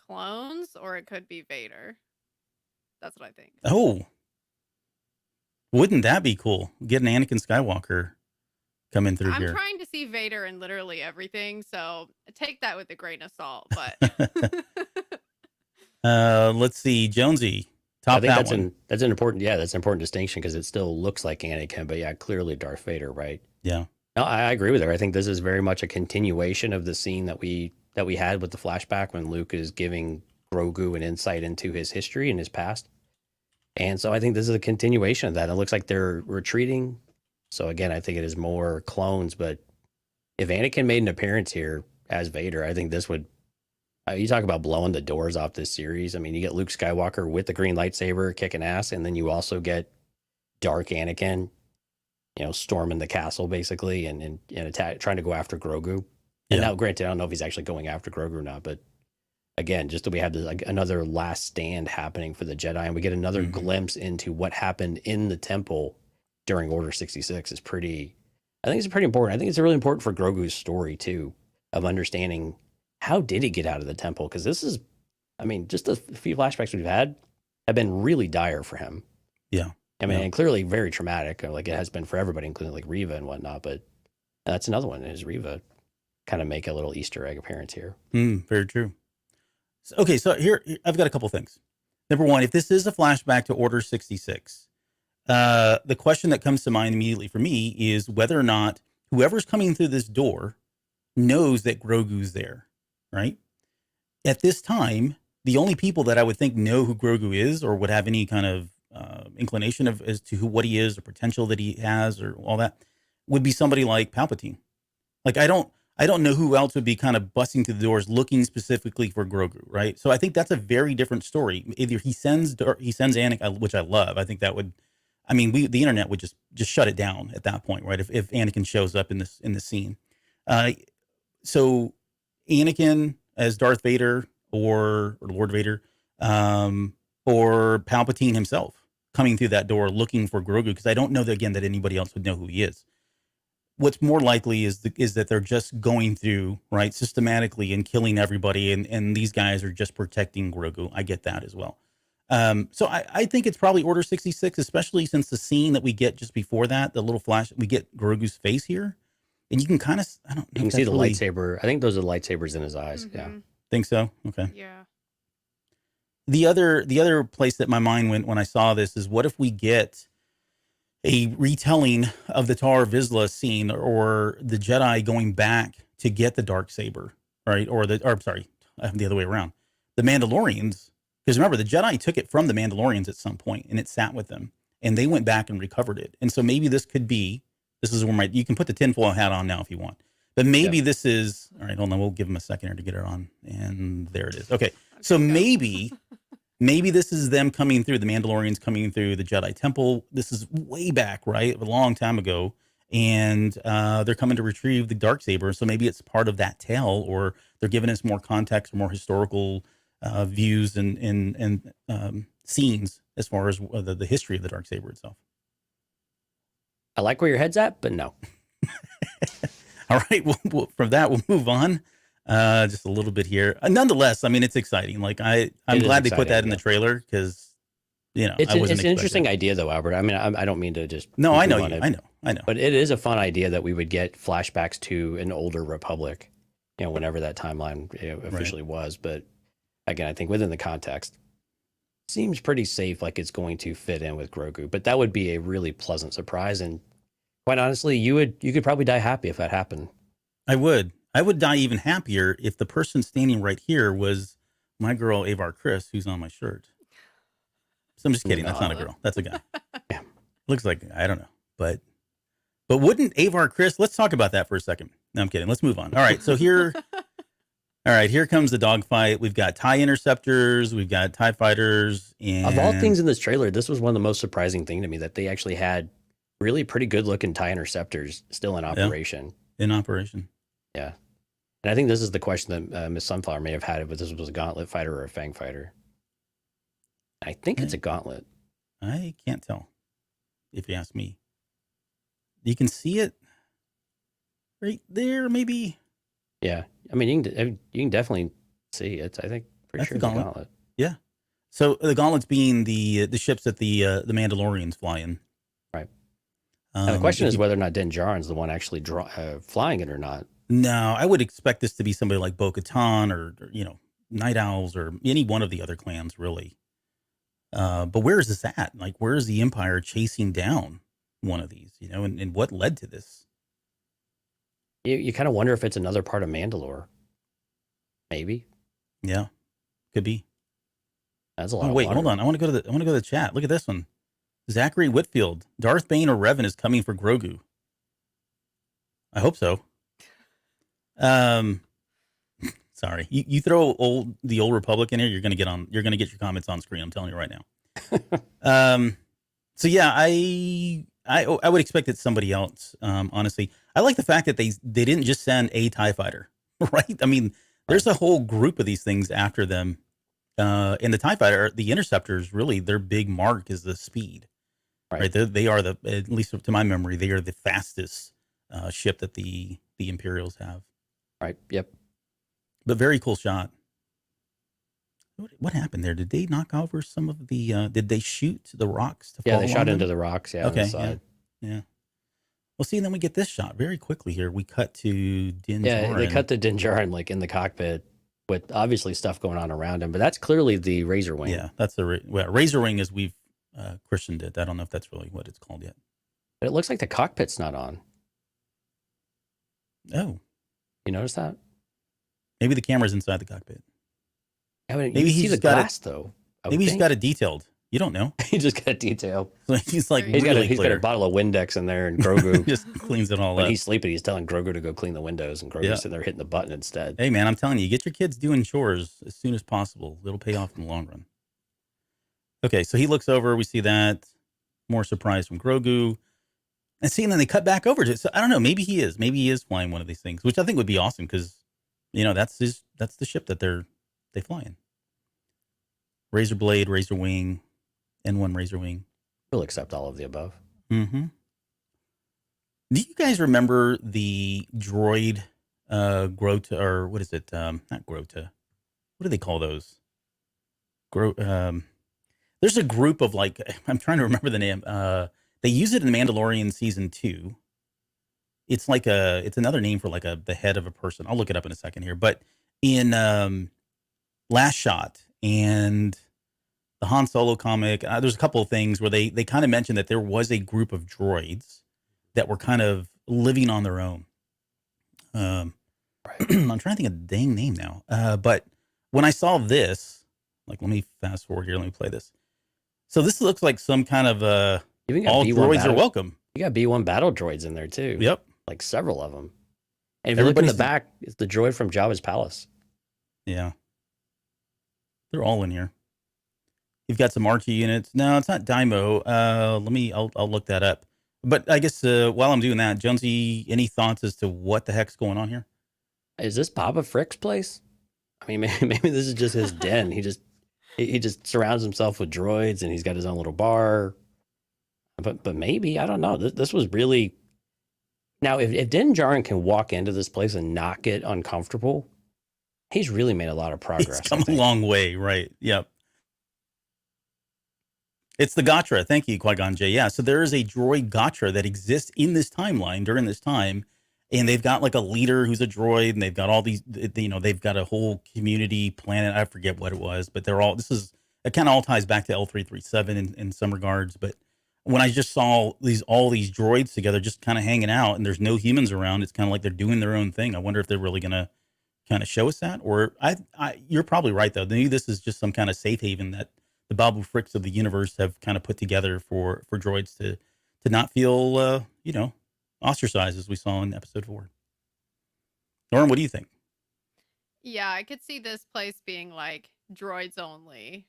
clones or it could be Vader. That's what I think. Oh, wouldn't that be cool? Get an Anakin Skywalker coming through here. I'm trying to see Vader in literally everything, so take that with a grain of salt. But let's see, Jonesy. I think that's an important distinction, because it still looks like Anakin, but yeah, clearly Darth Vader, right? Yeah. No, I agree with her. I think this is very much a continuation of the scene that we had with the flashback when Luke is giving Grogu an insight into his history and his past. And so I think this is a continuation of that. It looks like they're retreating. So again, I think it is more clones. But if Anakin made an appearance here as Vader, I think this would, you talk about blowing the doors off this series. I mean, you get Luke Skywalker with the green lightsaber kicking ass, and then you also get dark Anakin, storming the castle basically and trying to go after Grogu. And now, granted, I don't know if he's actually going after Grogu or not, but again, just that we have another last stand happening for the Jedi, and we get another glimpse into what happened in the temple during Order 66 is pretty important. I think it's really important for Grogu's story too, of understanding how did he get out of the temple? Because this is, I mean, just the few flashbacks we've had have been really dire for him. Yeah. I mean, and clearly very traumatic, like it has been for everybody, including like Reva and whatnot. But that's another one, is Reva kind of make a little Easter egg appearance here. Very true. Okay, so here I've got a couple things. Number one, if this is a flashback to Order 66, the question that comes to mind immediately for me is whether or not whoever's coming through this door knows that Grogu's there, right? At this time, the only people that I would think know who Grogu is or would have any kind of inclination as to what he is or potential that he has or all that would be somebody like Palpatine. Like, I don't know who else would be kind of busting through the doors looking specifically for Grogu, right? So I think that's a very different story. Either he sends Anakin, which I love. I think that would, I mean, the internet would just shut it down at that point, right? If Anakin shows up in the scene. So Anakin as Darth Vader or Lord Vader, or Palpatine himself coming through that door looking for Grogu, because I don't know that anybody else would know who he is. What's more likely is that they're just going through, right, systematically and killing everybody, and these guys are just protecting Grogu. I get that as well. So I think it's probably Order 66, especially since the scene that we get just before that, the little flash, we get Grogu's face here, and you can kind of, I don't know. You can see the lightsaber. I think those are the lightsabers in his eyes. Mm-hmm. Yeah. Think so? Okay. Yeah. The other place that my mind went when I saw this is, what if we get a retelling of the Tar Vizsla scene, or the Jedi going back to get the Darksaber, right? Or I'm sorry, the other way around. The Mandalorians, because remember, the Jedi took it from the Mandalorians at some point, and it sat with them, and they went back and recovered it. And so maybe this is where you can put the tinfoil hat on now if you want, but maybe this is, all right, hold on, we'll give them a second here to get it on, and there it is. Okay, so maybe this is them coming through, the Mandalorians coming through the Jedi Temple. This is way back, right? A long time ago. And they're coming to retrieve the Darksaber. So maybe it's part of that tale, or they're giving us more context or more historical views and scenes as far as the history of the Darksaber itself. I like where your head's at, but no. All right. Well, from that, we'll move on. Just a little bit here. Nonetheless, I mean, it's exciting. Like I'm glad they put that in the trailer, because it's an interesting idea, though, Albert. I mean, I don't mean to just I know, but it is a fun idea that we would get flashbacks to an older Republic, whenever that timeline officially was. But again, I think within the context, seems pretty safe, like it's going to fit in with Grogu. But that would be a really pleasant surprise, and quite honestly, you could probably die happy if that happened. I would die even happier if the person standing right here was my girl Avar Chris, who's on my shirt. So I'm just kidding. That's not a girl. That's a guy. Yeah. Looks like, I don't know. But wouldn't Avar Chris, let's talk about that for a second. No, I'm kidding. Let's move on. All right. So here comes the dogfight. We've got TIE interceptors. We've got TIE fighters. And of all things in this trailer, this was one of the most surprising thing to me, that they actually had really pretty good looking TIE interceptors still in operation. Yeah, in operation. Yeah. And I think this is the question that Miss Sunflower may have had, if this was a gauntlet fighter or a fang fighter. I think it's a gauntlet. I can't tell, if you ask me. You can see it right there, maybe. Yeah, I mean, you can definitely see it. I think pretty sure it's a gauntlet. Yeah. So the gauntlets being the ships that the Mandalorians fly in. Right. And the question is whether or not Din Djarin's the one actually flying it or not. No, I would expect this to be somebody like Bo-Katan or Night Owls or any one of the other clans, really. But where is this at? Like, where is the Empire chasing down one of these, and what led to this? You kind of wonder if it's another part of Mandalore. Maybe. Yeah, could be. That's a lot. Wait, hold on. I want to go to the chat. Look at this one. Zachary Whitfield, Darth Bane or Revan is coming for Grogu. I hope so. Sorry, you throw the old Republic in here, you're gonna get your comments on screen. I'm telling you right now. So yeah, I would expect it's somebody else. Honestly, I like the fact that they didn't just send a TIE fighter, right? I mean, there's a whole group of these things after them. And the TIE fighter, the interceptors, really their big mark is the speed, right? They are at least to my memory, they are the fastest ship that the Imperials have. Right. Yep. But very cool shot. What happened there? Did they knock over some of the? Did they shoot the rocks to fall? Yeah, they shot into the rocks. Yeah. Okay. Yeah. Well, see, and then we get this shot very quickly here. We cut to Din Djarin. Yeah, they cut to Din Djarin like in the cockpit with obviously stuff going on around him, but that's clearly the Razor Wing. Yeah, that's the Razor Wing as we've christened it. I don't know if that's really what it's called yet. But it looks like the cockpit's not on. Oh, you notice that? Maybe the camera's inside the cockpit. Yeah, maybe he's the glass though. Maybe he's got it detailed. You don't know. He just got it detailed. He's like he's got a bottle of Windex in there, and Grogu just cleans it all up. When he's sleeping, he's telling Grogu to go clean the windows, and Grogu's sitting there hitting the button instead. Hey man, I'm telling you, get your kids doing chores as soon as possible. It'll pay off in the long run. Okay, so he looks over. We see that. More surprise from Grogu. And see, and then they cut back over to it. So I don't know. Maybe he is flying one of these things, which I think would be awesome because, that's the ship that they fly in. Razor Blade, Razor Wing, N1 Razor Wing. We'll accept all of the above. Mm-hmm. Do you guys remember the droid Grota, or what is it? Not Grota. What do they call those? There's a group of like, I'm trying to remember the name. They use it in Mandalorian season 2. It's like it's another name for like the head of a person. I'll look it up in a second here. But in Last Shot and the Han Solo comic, there's a couple of things where they kind of mentioned that there was a group of droids that were kind of living on their own. I'm trying to think of the dang name now. But when I saw this, like, let me fast forward here. Let me play this. So this looks like some kind of all droids are welcome. You got B1 battle droids in there too. Yep. Like several of them. And if you look in the back, it's the droid from Jabba's palace. Yeah. They're all in here. You've got some Archie units. No, it's not Daimo. I'll look that up. But I guess while I'm doing that, Jonesy, any thoughts as to what the heck's going on here? Is this Boba Frick's place? I mean, maybe this is just his den. He just surrounds himself with droids, and he's got his own little bar. But maybe, I don't know. This was really... Now, if Din Djarin can walk into this place and not get uncomfortable, he's really made a lot of progress. He's come a long way, right? Yep. It's the Gotra. Thank you, Qui-Gon Jinn. Yeah, so there is a droid Gotra that exists in this timeline during this time, and they've got like a leader who's a droid, and they've got all these, they've got a whole community planet. I forget what it was, but it kind of all ties back to L337 in some regards. But when I just saw all these droids together, just kind of hanging out, and there's no humans around, it's kind of like they're doing their own thing. I wonder if they're really going to kind of show us that, or you're probably right though. Maybe this is just some kind of safe haven that the Babu Fricks of the universe have kind of put together for droids to not feel, ostracized, as we saw in episode 4. Lauren, what do you think? Yeah, I could see this place being like droids only.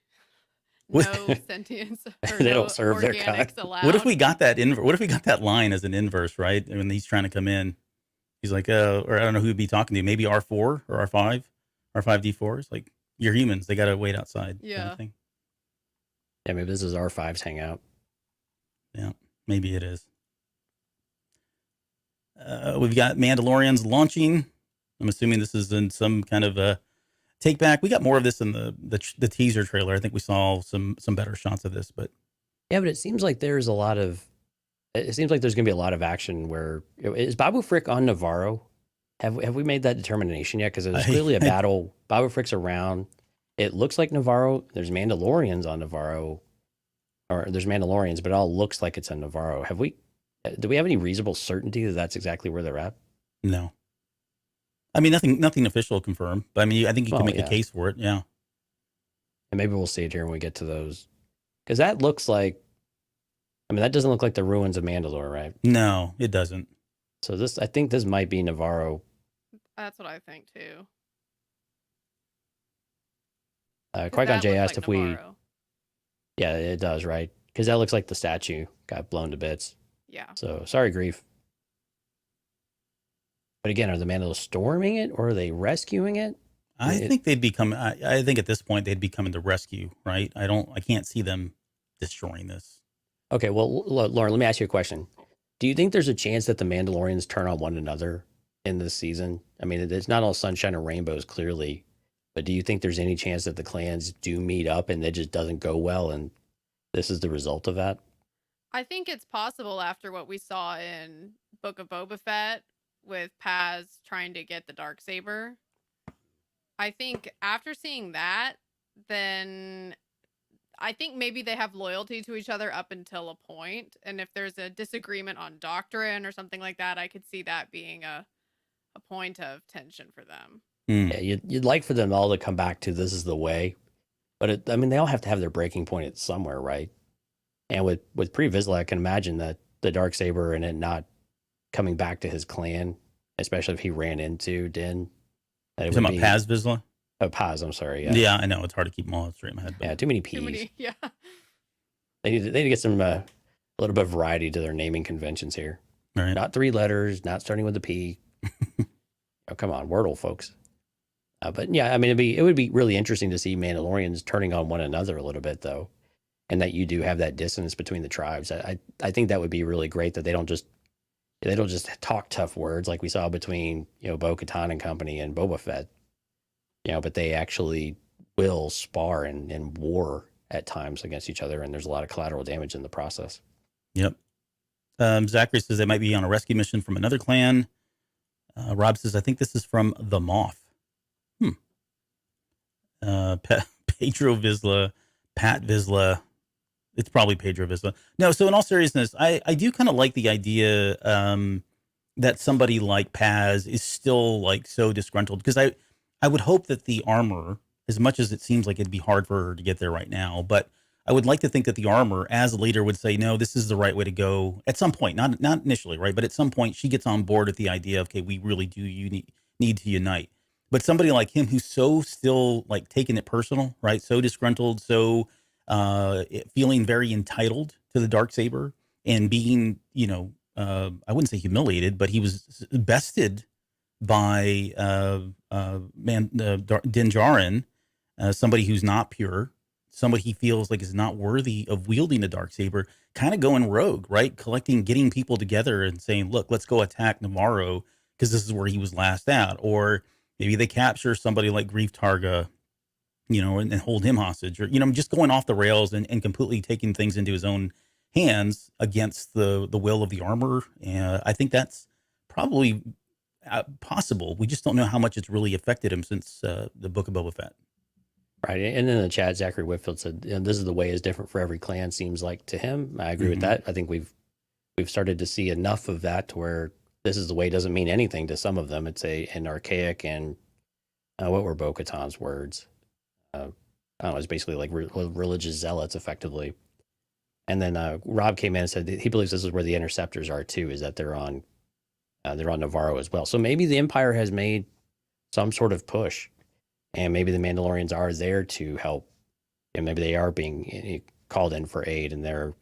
No sentience. They don't serve their kind. What if we got that what if we got that line as an inverse, right? When he's trying to come in, he's like, or I don't know who he'd be talking to, maybe R4 or R5, R5D4s. Like, you're humans, they got to wait outside. Yeah. Kind of thing. Yeah, maybe this is R5's hangout. Yeah, maybe it is. We've got Mandalorians launching. I'm assuming this is in some kind of a take back. We got more of this in the teaser trailer. I think we saw some better shots of this, but yeah, but it seems like there's going to be a lot of action where is Babu Frick on Navarro? Have we made that determination yet? Because there's clearly a battle. Babu Frick's around. It looks like Navarro. There's Mandalorians on Navarro, or there's Mandalorians, but it all looks like it's on Navarro. Do we have any reasonable certainty that that's exactly where they're at? No. I mean, nothing official confirmed, but I mean, I think you can make a case for it. Yeah. And maybe we'll see it here when we get to those, because that looks like, that doesn't look like the ruins of Mandalore, right? No, it doesn't. So I think this might be Navarro. That's what I think too. Qui-Gon Jinn asked if Navarro. Yeah, it does, right? Because that looks like the statue got blown to bits. Yeah. So sorry, Grief. But again, are the Mandalorians storming it or are they rescuing it? I think they'd be coming. I think at this point they'd be coming to rescue, right? I can't see them destroying this. Okay, well, Lauren, let me ask you a question. Do you think there's a chance that the Mandalorians turn on one another in this season? I mean, it's not all sunshine and rainbows, clearly. But do you think there's any chance that the clans do meet up and it just doesn't go well and this is the result of that? I think it's possible after what we saw in Book of Boba Fett with Paz trying to get the Darksaber. I think after seeing that, then I think maybe they have loyalty to each other up until a point. And if there's a disagreement on doctrine or something like that, I could see that being a point of tension for them. Yeah, you'd like for them all to come back to this is the way, but they all have to have their breaking point at somewhere, right? And with Pre Vizsla, I can imagine that the Darksaber and it not coming back to his clan, especially if he ran into Din. You're talking about Paz Vizsla? Oh, Paz, I'm sorry. Yeah, I know. It's hard to keep them all straight in my head. But... Yeah, too many P's. Too many, yeah. They need to get some a little bit of variety to their naming conventions here. Right. Not 3 letters, not starting with a P. Oh, come on, Wordle, folks. But yeah, it would be really interesting to see Mandalorians turning on one another a little bit, though, and that you do have that dissonance between the tribes. I think that would be really great that they don't just talk tough words like we saw between Bo-Katan and company and Boba Fett, but they actually will spar and war at times against each other, and there's a lot of collateral damage in the process. Yep. Zachary says they might be on a rescue mission from another clan. Rob says, I think this is from the Moth. Pedro Vizsla, Pat Vizsla. It's probably Pedro Vizsla. No, so in all seriousness, I do kind of like the idea that somebody like Paz is still like so disgruntled, because I would hope that the armor, as much as it seems like it'd be hard for her to get there right now, but I would like to think that the armor, as a leader, would say, no, this is the right way to go at some point, not initially, right? But at some point she gets on board with the idea of, okay, we really do need to unite. But somebody like him who's so still like taking it personal, right? So disgruntled, so feeling very entitled to the Darksaber, and being, I wouldn't say humiliated, but he was bested by Din Djarin, somebody who's not pure, somebody he feels like is not worthy of wielding the Darksaber, kind of going rogue, right? Getting people together and saying, look, let's go attack Navarro because this is where he was last at. Or maybe they capture somebody like Grief Targa, and hold him hostage, or, just going off the rails and completely taking things into his own hands against the will of the armor. And I think that's probably possible. We just don't know how much it's really affected him since the Book of Boba Fett. Right. And in the chat, Zachary Whitfield said, this is the way is different for every clan, seems like to him. I agree with that. I think we've started to see enough of that to where this is the way doesn't mean anything to some of them. It's an archaic and what were Bo-Katan's words? I don't know. It's basically like religious zealots, effectively. And then Rob came in and said that he believes this is where the interceptors are too, is that they're on Navarro as well. So maybe the Empire has made some sort of push, and maybe the Mandalorians are there to help, and maybe they are being called in for aid, and they're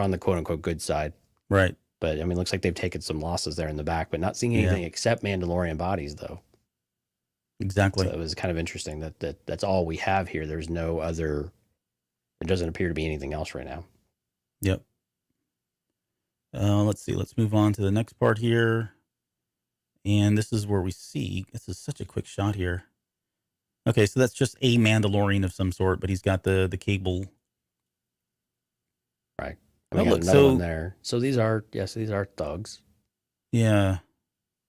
on the quote unquote good side, right? But I mean, it looks like they've taken some losses there in the back, but not seeing anything except Mandalorian bodies, though. Exactly. So it was kind of interesting that's all we have here. There's no other. There doesn't appear to be anything else right now. Yep. Let's see. Let's move on to the next part here. And this is where we see, this is such a quick shot here. Okay, so that's just a Mandalorian of some sort, but he's got the cable. Right. We got another one there. So these are thugs. Yeah.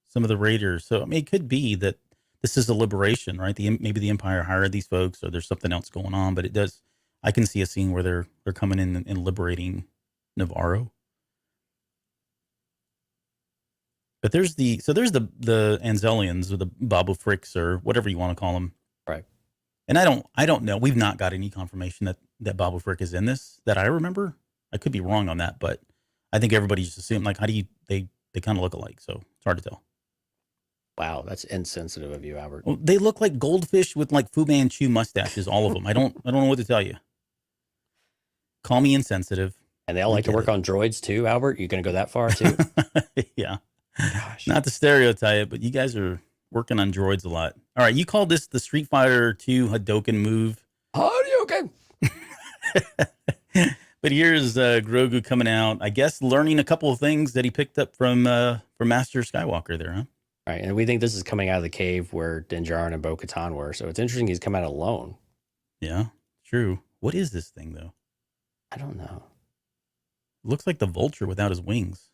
Some of the raiders. So I mean, it could be that this is a liberation, right? Maybe the Empire hired these folks, or there's something else going on, but I can see a scene where they're coming in and liberating Navarro. But there's the Anzelians, or the Babu Fricks, or whatever you want to call them. Right. And I don't know. We've not got any confirmation that Babu Frick is in this that I remember. I could be wrong on that, but I think everybody just assumed, like, they kind of look alike, so it's hard to tell. Wow, that's insensitive of you, Albert. Well, they look like goldfish with like Fu Manchu mustaches, all of them. I don't know what to tell you. Call me insensitive. And they all like to work on droids too, Albert? You going to go that far too? Yeah. Gosh. Not to stereotype, but you guys are working on droids a lot. All right, you called this the Street Fighter 2 Hadouken move. Hadouken! But here's Grogu coming out, I guess, learning a couple of things that he picked up from Master Skywalker there, huh? Right, and we think this is coming out of the cave where Din Djarin and Bo-Katan were, so it's interesting he's come out alone. Yeah, true. What is this thing, though? I don't know. Looks like the vulture without his wings.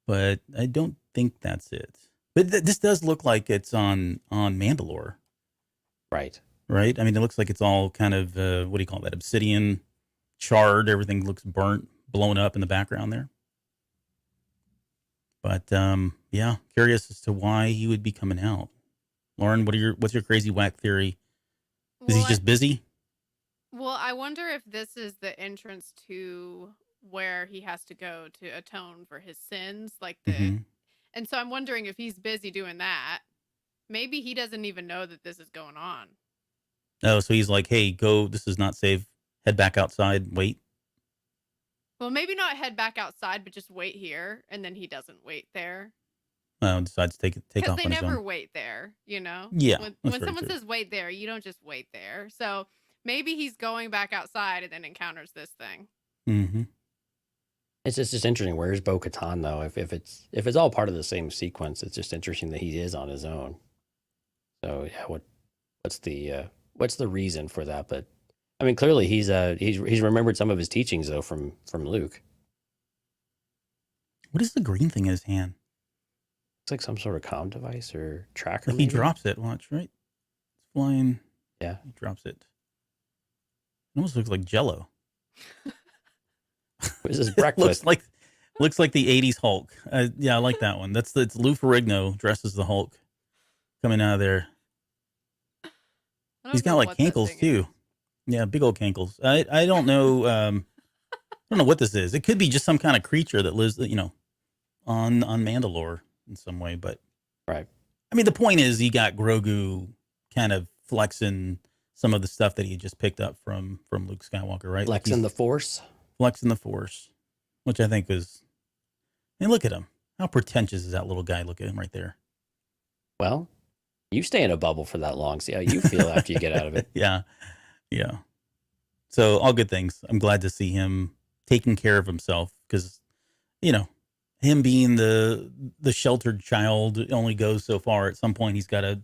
But I don't think that's it. But this does look like it's on Mandalore. Right. Right? I mean, it looks like it's all kind of, what do you call that? Obsidian, charred. Everything looks burnt, blown up in the background there. But, yeah, curious as to why he would be coming out. Lauren, what's your crazy whack theory? Is he just busy? Well, I wonder if this is the entrance to where he has to go to atone for his sins, and so I'm wondering if he's busy doing that. Maybe he doesn't even know that this is going on. Oh, so he's like, hey, go, this is not safe. Head back outside, wait. Well, maybe not head back outside, but just wait here, and then he doesn't wait there. Decides to take off on his own. Because they never wait there, you know? Yeah. When someone says wait there, you don't just wait there. So maybe he's going back outside and then encounters this thing. Mm-hmm. It's just interesting. Where's Bo-Katan, though? If it's all part of the same sequence, it's just interesting that he is on his own. So yeah, what's the reason for that? But I mean, clearly he's remembered some of his teachings though from Luke. What is the green thing in his hand? It's like some sort of comm device or tracker. Like he drops it. Watch, right? It's flying. Yeah. He drops it. It almost looks like Jello. What is this breakfast? looks like the 80s Hulk. Yeah, I like that one. It's Lou Ferrigno dressed as the Hulk coming out of there. He's got like cankles too. Yeah, big old cankles. I don't know. I don't know what this is. It could be just some kind of creature that lives, on Mandalore in some way. But right. I mean, the point is, he got Grogu kind of flexing some of the stuff that he just picked up from Luke Skywalker, right? Flexing the Force. Flexing the Force, which I think was. I mean, look at him. How pretentious is that little guy? Look at him right there. Well, you stay in a bubble for that long. See how you feel after you get out of it. Yeah. So all good things. I'm glad to see him taking care of himself because, him being the sheltered child only goes so far. At some point, he's got to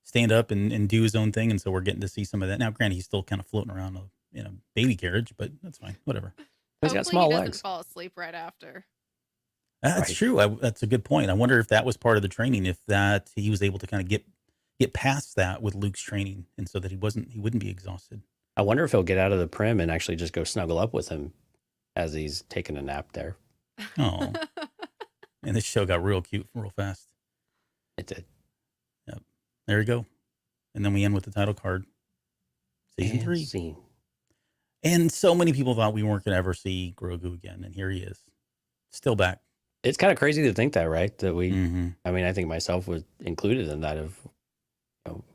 stand up and do his own thing. And so we're getting to see some of that. Now, granted, he's still kind of floating around in a baby carriage, but that's fine. Whatever. He's got small legs. Doesn't fall asleep right after. That's true. That's a good point. I wonder if that was part of the training, if that he was able to kind of get past that with Luke's training, and so that he wouldn't be exhausted. I wonder if he'll get out of the prim and actually just go snuggle up with him as he's taking a nap there. Oh, and this show got real cute real fast. It did. Yep. There you go. And then we end with the title card. Season 3. Scene. And so many people thought we weren't going to ever see Grogu again, and here he is, still back. It's kind of crazy to think that, right? That we, Mm-hmm. I mean, I think myself was included in that.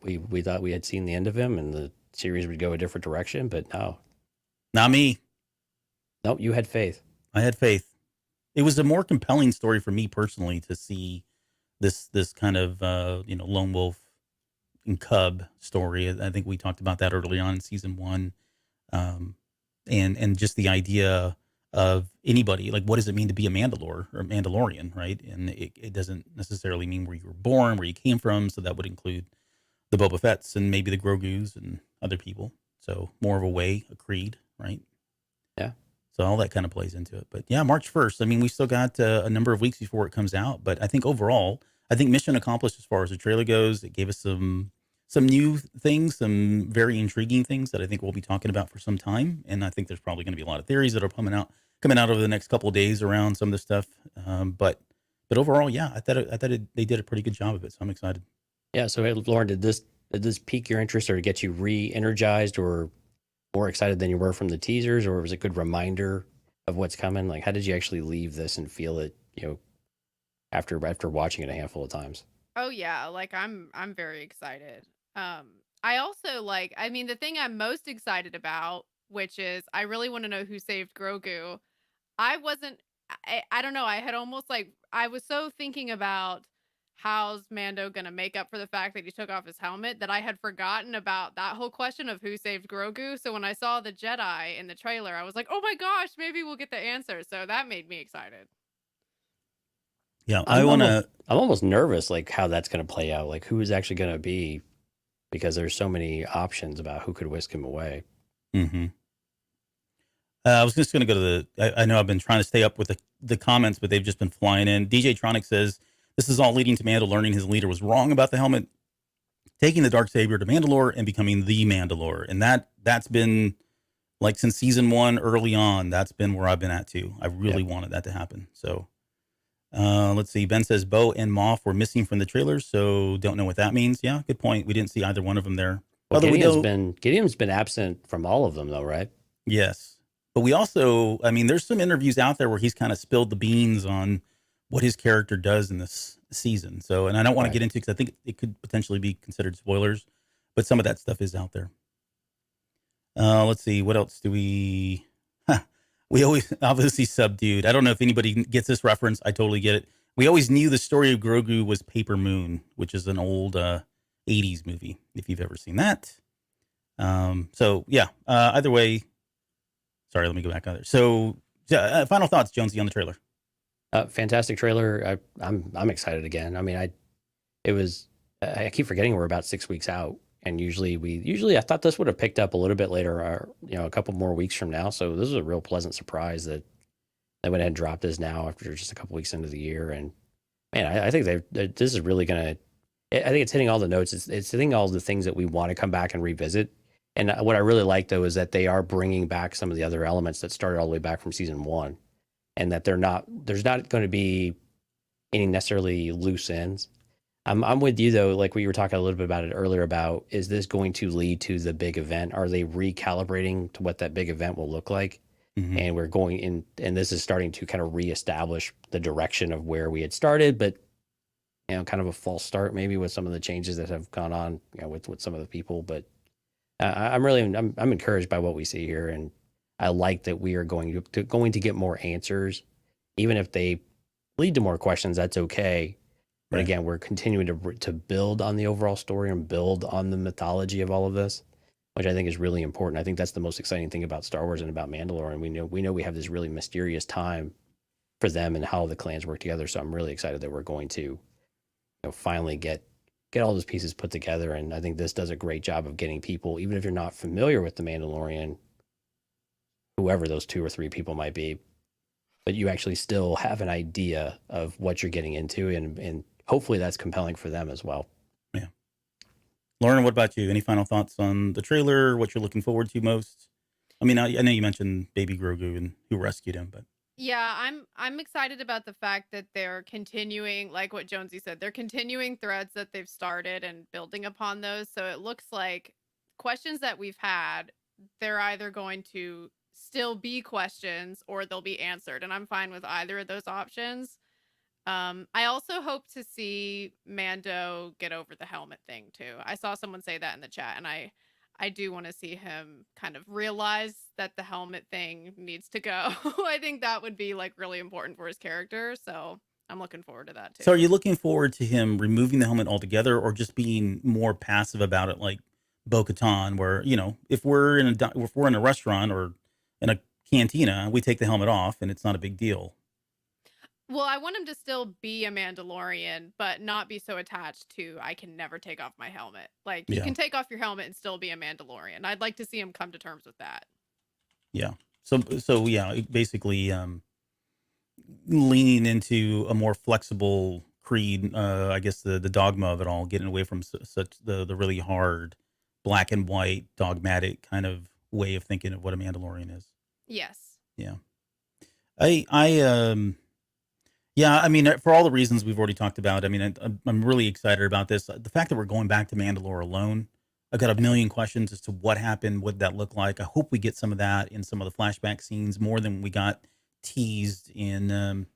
We thought we had seen the end of him, and the series would go a different direction, but no, Not me. no, you had faith. I had faith. It was a more compelling story for me personally to see this kind of lone wolf and cub story. I think we talked about that early on in season 1, and just the idea of anybody, like, what does it mean to be a Mandalore or Mandalorian, right? And it doesn't necessarily mean where you were born, where you came from. So that would include the Boba Fett's and maybe the Grogus and other people. So more of a creed, right? Yeah. So all that kind of plays into it. But yeah, March 1st. I mean, we still got a number of weeks before it comes out. But I think overall, mission accomplished as far as the trailer goes. It gave us some new things, some very intriguing things that I think we'll be talking about for some time. And I think there's probably going to be a lot of theories that are coming out over the next couple of days around some of this stuff. But overall, yeah, I thought they did a pretty good job of it. So I'm excited. Yeah. So, hey, Lauren, did this pique your interest or get you re-energized or more excited than you were from the teasers, or was it a good reminder of what's coming? Like, how did you actually leave this and feel it, after watching it a handful of times? Oh yeah, like I'm very excited. I also the thing I'm most excited about, which is I really want to know who saved Grogu. I don't know, I had almost I was so thinking about how's Mando gonna make up for the fact that he took off his helmet that I had forgotten about that whole question of who saved Grogu. So when I saw the Jedi in the trailer, I was like, oh my gosh, maybe we'll get the answer. So that made me excited. Yeah, I'm almost nervous, like how that's going to play out, like who is actually going to be, because there's so many options about who could whisk him away. Mm-hmm. I was just going to go to I know I've been trying to stay up with the comments, but they've just been flying in. DJ Tronic says, this is all leading to Mando learning his leader was wrong about the helmet, taking the Darksaber to Mandalore and becoming the Mandalore. And that's been, like, since season 1 early on, that's been where I've been at too. I really wanted that to happen. So let's see. Ben says Bo and Moff were missing from the trailers, so don't know what that means. Yeah, good point. We didn't see either one of them there. Well, Gideon's been absent from all of them, though, right? Yes, but we also, there's some interviews out there where he's kind of spilled the beans on what his character does in this season. So, and I don't want to get into, because I think it could potentially be considered spoilers, but some of that stuff is out there. Let's see. What else do we? We always obviously subdued. I don't know if anybody gets this reference. I totally get it. We always knew the story of Grogu was Paper Moon, which is an old 80s movie, if you've ever seen that. So yeah, either way, sorry, let me go back on there. So final thoughts, Jonesy, on the trailer. Fantastic trailer. I'm excited again. I mean, I keep forgetting we're about 6 weeks out And usually I thought this would have picked up a little bit later, or, a couple more weeks from now. So this is a real pleasant surprise that they went ahead and dropped this now after just a couple weeks into the year. And man, I think this is really going to, I think it's hitting all the notes. It's hitting all the things that we want to come back and revisit. And what I really like though, is that they are bringing back some of the other elements that started all the way back from season 1, and that there's not going to be any necessarily loose ends. I'm with you though, like we were talking a little bit about it earlier about, is this going to lead to the big event? Are they recalibrating to what that big event will look like? Mm-hmm. And we're going in, and this is starting to kind of reestablish the direction of where we had started, but kind of a false start maybe with some of the changes that have gone on, with some of the people. But I'm encouraged by what we see here, and I like that we are going to get more answers, even if they lead to more questions. That's okay. But right. Again, we're continuing to build on the overall story and build on the mythology of all of this, which I think is really important. I think that's the most exciting thing about Star Wars and about Mandalore. And we know we have this really mysterious time for them and how the clans work together. So I'm really excited that we're going to finally get all those pieces put together. And I think this does a great job of getting people, even if you're not familiar with the Mandalorian, whoever those 2 or 3 people might be, but you actually still have an idea of what you're getting into, and hopefully that's compelling for them as well. Yeah. Lauren, what about you? Any final thoughts on the trailer? What you're looking forward to most? I mean, I know you mentioned Baby Grogu and who rescued him, but yeah, I'm excited about the fact that they're continuing, like what Jonesy said, they're continuing threads that they've started and building upon those. So it looks like questions that we've had, they're either going to still be questions or they'll be answered, and I'm fine with either of those options. I also hope to see Mando get over the helmet thing too. I saw someone say that in the chat, and I do want to see him kind of realize that the helmet thing needs to go. I think that would be like really important for his character, so I'm looking forward to that too. So are you looking forward to him removing the helmet altogether, or just being more passive about it, like Bo-Katan, where if we're in a restaurant or in a cantina, we take the helmet off and it's not a big deal? Well, I want him to still be a Mandalorian, but not be so attached to, I can never take off my helmet. Like, you can take off your helmet and still be a Mandalorian. I'd like to see him come to terms with that. Yeah. So yeah, basically leaning into a more flexible creed, I guess the dogma of it all, getting away from such the really hard black and white dogmatic kind of way of thinking of what a Mandalorian is. Yes. Yeah. Yeah, I mean, for all the reasons we've already talked about, I mean, I'm really excited about this. The fact that we're going back to Mandalore alone, I've got a million questions as to what happened, what that looked like. I hope we get some of that in some of the flashback scenes, more than we got teased in,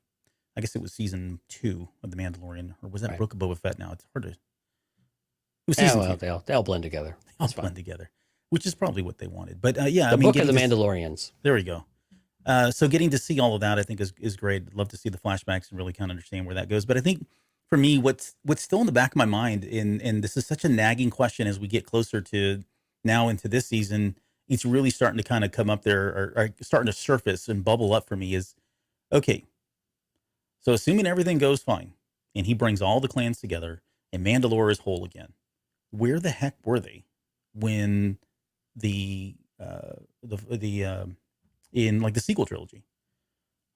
I guess it was season 2 of The Mandalorian, or was that Book of Boba Fett now? It's hard to... It was season 2. They'll blend together. They'll blend together, which is probably what they wanted. But yeah, the Book of the Mandalorians. There we go. So getting to see all of that, I think, is great. I'd love to see the flashbacks and really kind of understand where that goes. But I think for me, what's still in the back of my mind, and this is such a nagging question as we get closer to now into this season, it's really starting to kind of come up there, or starting to surface and bubble up for me, is, okay, so assuming everything goes fine and he brings all the clans together and Mandalore is whole again, where the heck were they when in like the sequel trilogy?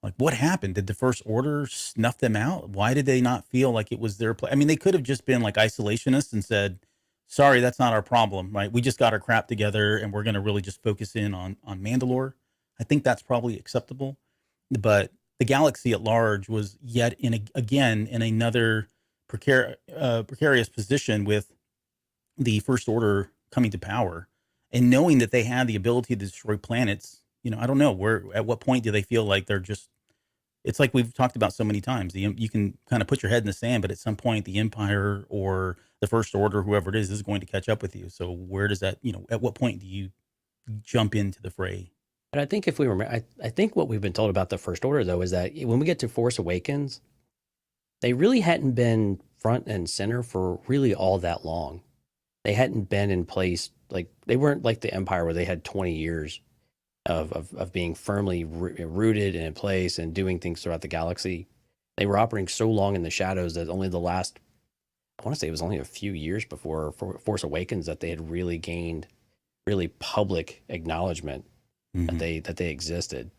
Like, what happened? Did the First Order snuff them out? Why did they not feel like it was their place? I mean, they could have just been like isolationists and said, sorry, that's not our problem, right? We just got our crap together and we're going to really just focus in on Mandalore. I think that's probably acceptable. But the galaxy at large was yet again in another precarious position with the First Order coming to power and knowing that they had the ability to destroy planets. I don't know at what point do they feel like they're just, it's like we've talked about so many times, you can kind of put your head in the sand, but at some point the Empire or the First Order, whoever it is going to catch up with you. So where does that, at what point do you jump into the fray? And I think if we remember, I think what we've been told about the First Order though, is that when we get to Force Awakens, they really hadn't been front and center for really all that long. They hadn't been in place, like they weren't like the Empire where they had 20 years of being firmly rooted and in place and doing things throughout the galaxy. They were operating so long in the shadows that only the last I want to say it was only a few years before Force Awakens that they had really gained really public acknowledgement that they existed.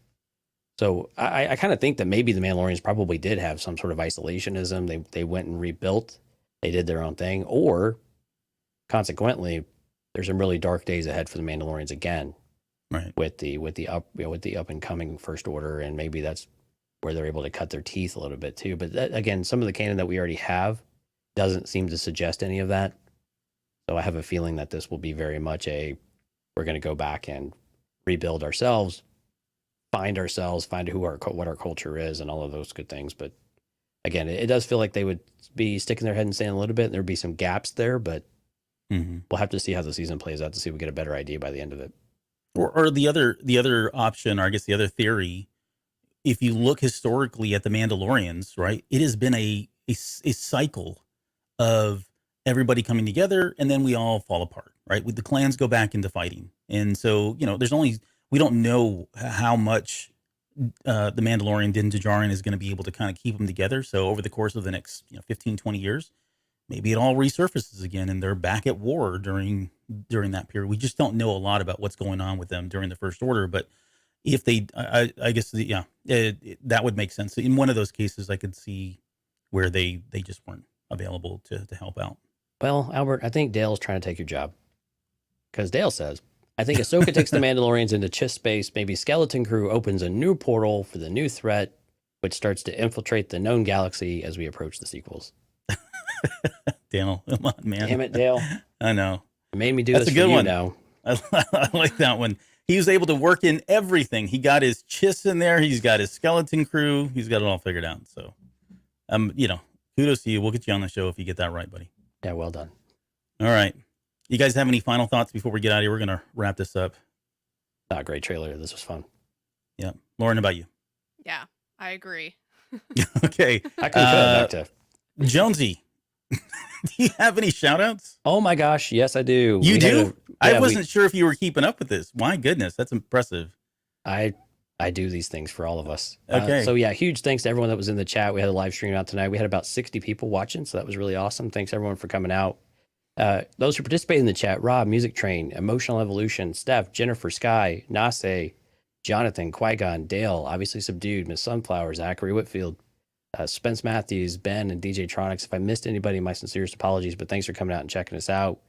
So I kind of think that maybe the Mandalorians probably did have some sort of isolationism. They went and rebuilt. They did their own thing, or consequently, there's some really dark days ahead for the Mandalorians again, right? With the up and coming First Order, and maybe that's where they're able to cut their teeth a little bit too. But that, again, some of the canon that we already have doesn't seem to suggest any of that. So I have a feeling that this will be very much we're going to go back and rebuild ourselves, find what our culture is, and all of those good things. But again, it does feel like they would be sticking their head in sand a little bit. And there'd be some gaps there, but we'll have to see how the season plays out to see if we get a better idea by the end of it. Or the other option, or I guess the other theory, if you look historically at the Mandalorians, right, it has been a cycle of everybody coming together, and then we all fall apart, right? The clans go back into fighting, and so we don't know how much the Mandalorian Din Djarin is going to be able to kind of keep them together. So over the course of the next 15, 20 years, maybe it all resurfaces again, and they're back at war during that period. We just don't know a lot about what's going on with them during the First Order, but if they, I guess, that would make sense. In one of those cases, I could see where they just weren't available to help out. Well, Albert, I think Dale's trying to take your job, because Dale says, I think Ahsoka takes the Mandalorians into Chiss space. Maybe Skeleton Crew opens a new portal for the new threat, which starts to infiltrate the known galaxy as we approach the sequels. Dale, come on, man. Damn it, Dale. I know. It made me do That's this a good for you one. now. I like that one. He was able to work in everything. He got his Chiss in there. He's got his Skeleton Crew. He's got it all figured out. So, kudos to you. We'll get you on the show if you get that right, buddy. Yeah, well done. All right. You guys have any final thoughts before we get out of here? We're going to wrap this up. Great trailer. This was fun. Yeah. Lauren, about you? Yeah, I agree. Okay. I can cut back to Jonesy. Do you have any shout outs? Oh my gosh. Yes, I do. You do? I wasn't sure if you were keeping up with this. My goodness. That's impressive. I do these things for all of us. Okay. So yeah, huge thanks to everyone that was in the chat. We had a live stream out tonight. We had about 60 people watching, so that was really awesome. Thanks everyone for coming out. Those who participated in the chat: Rob, Music Train, Emotional Evolution, Steph, Jennifer, Sky, Nase, Jonathan, Qui-Gon, Dale, obviously Subdued, Miss Sunflower, Zachary Whitfield, Spence Matthews, Ben, and DJ Tronics. If I missed anybody, my sincerest apologies, but thanks for coming out and checking us out.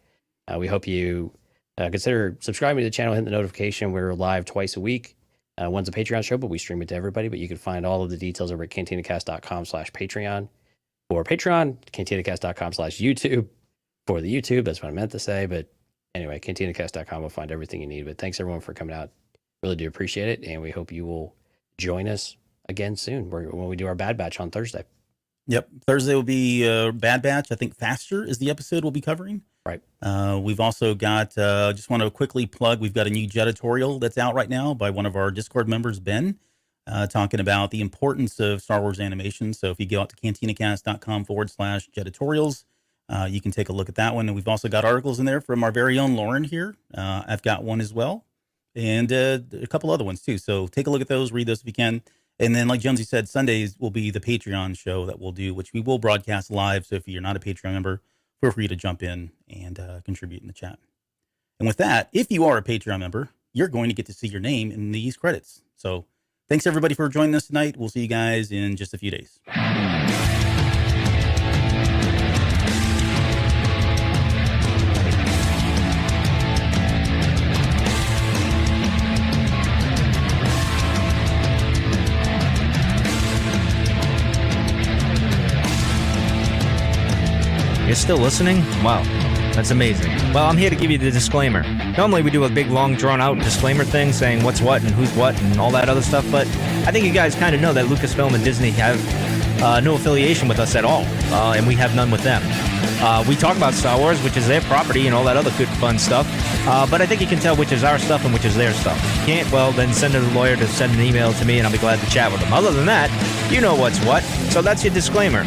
We hope you consider subscribing to the channel, hitting the notification. We're live twice a week. One's a Patreon show, but we stream it to everybody. But you can find all of the details over at cantinacast.com/Patreon. For Patreon, cantinacast.com/YouTube. For the YouTube, that's what I meant to say. But anyway, cantinacast.com will find everything you need. But thanks everyone for coming out. Really do appreciate it. And we hope you will join us again soon when we do our Bad Batch on Thursday. Yep. Thursday will be Bad Batch. I think Faster is the episode we'll be covering. Right. We've also got, just want to quickly plug, we've got a new Jeditorial that's out right now by one of our Discord members, Ben, talking about the importance of Star Wars animation. So if you go out to cantinacast.com/Jeditorials, you can take a look at that one. And we've also got articles in there from our very own Lauren here. I've got one as well. And a couple other ones too. So take a look at those, read those if you can. And then, like Jonesy said, Sundays will be the Patreon show that we'll do, which we will broadcast live. So if you're not a Patreon member, feel free to jump in and contribute in the chat. And with that, if you are a Patreon member, you're going to get to see your name in these credits. So thanks everybody for joining us tonight. We'll see you guys in just a few days. You're still listening? Wow, that's amazing. Well, I'm here to give you the disclaimer. Normally we do a big, long, drawn-out disclaimer thing saying what's what and who's what and all that other stuff, but I think you guys kind of know that Lucasfilm and Disney have no affiliation with us at all, and we have none with them. We talk about Star Wars, which is their property and all that other good, fun stuff, but I think you can tell which is our stuff and which is their stuff. If you can't, well, then send a lawyer to send an email to me, and I'll be glad to chat with them. Other than that, you know what's what, so that's your disclaimer.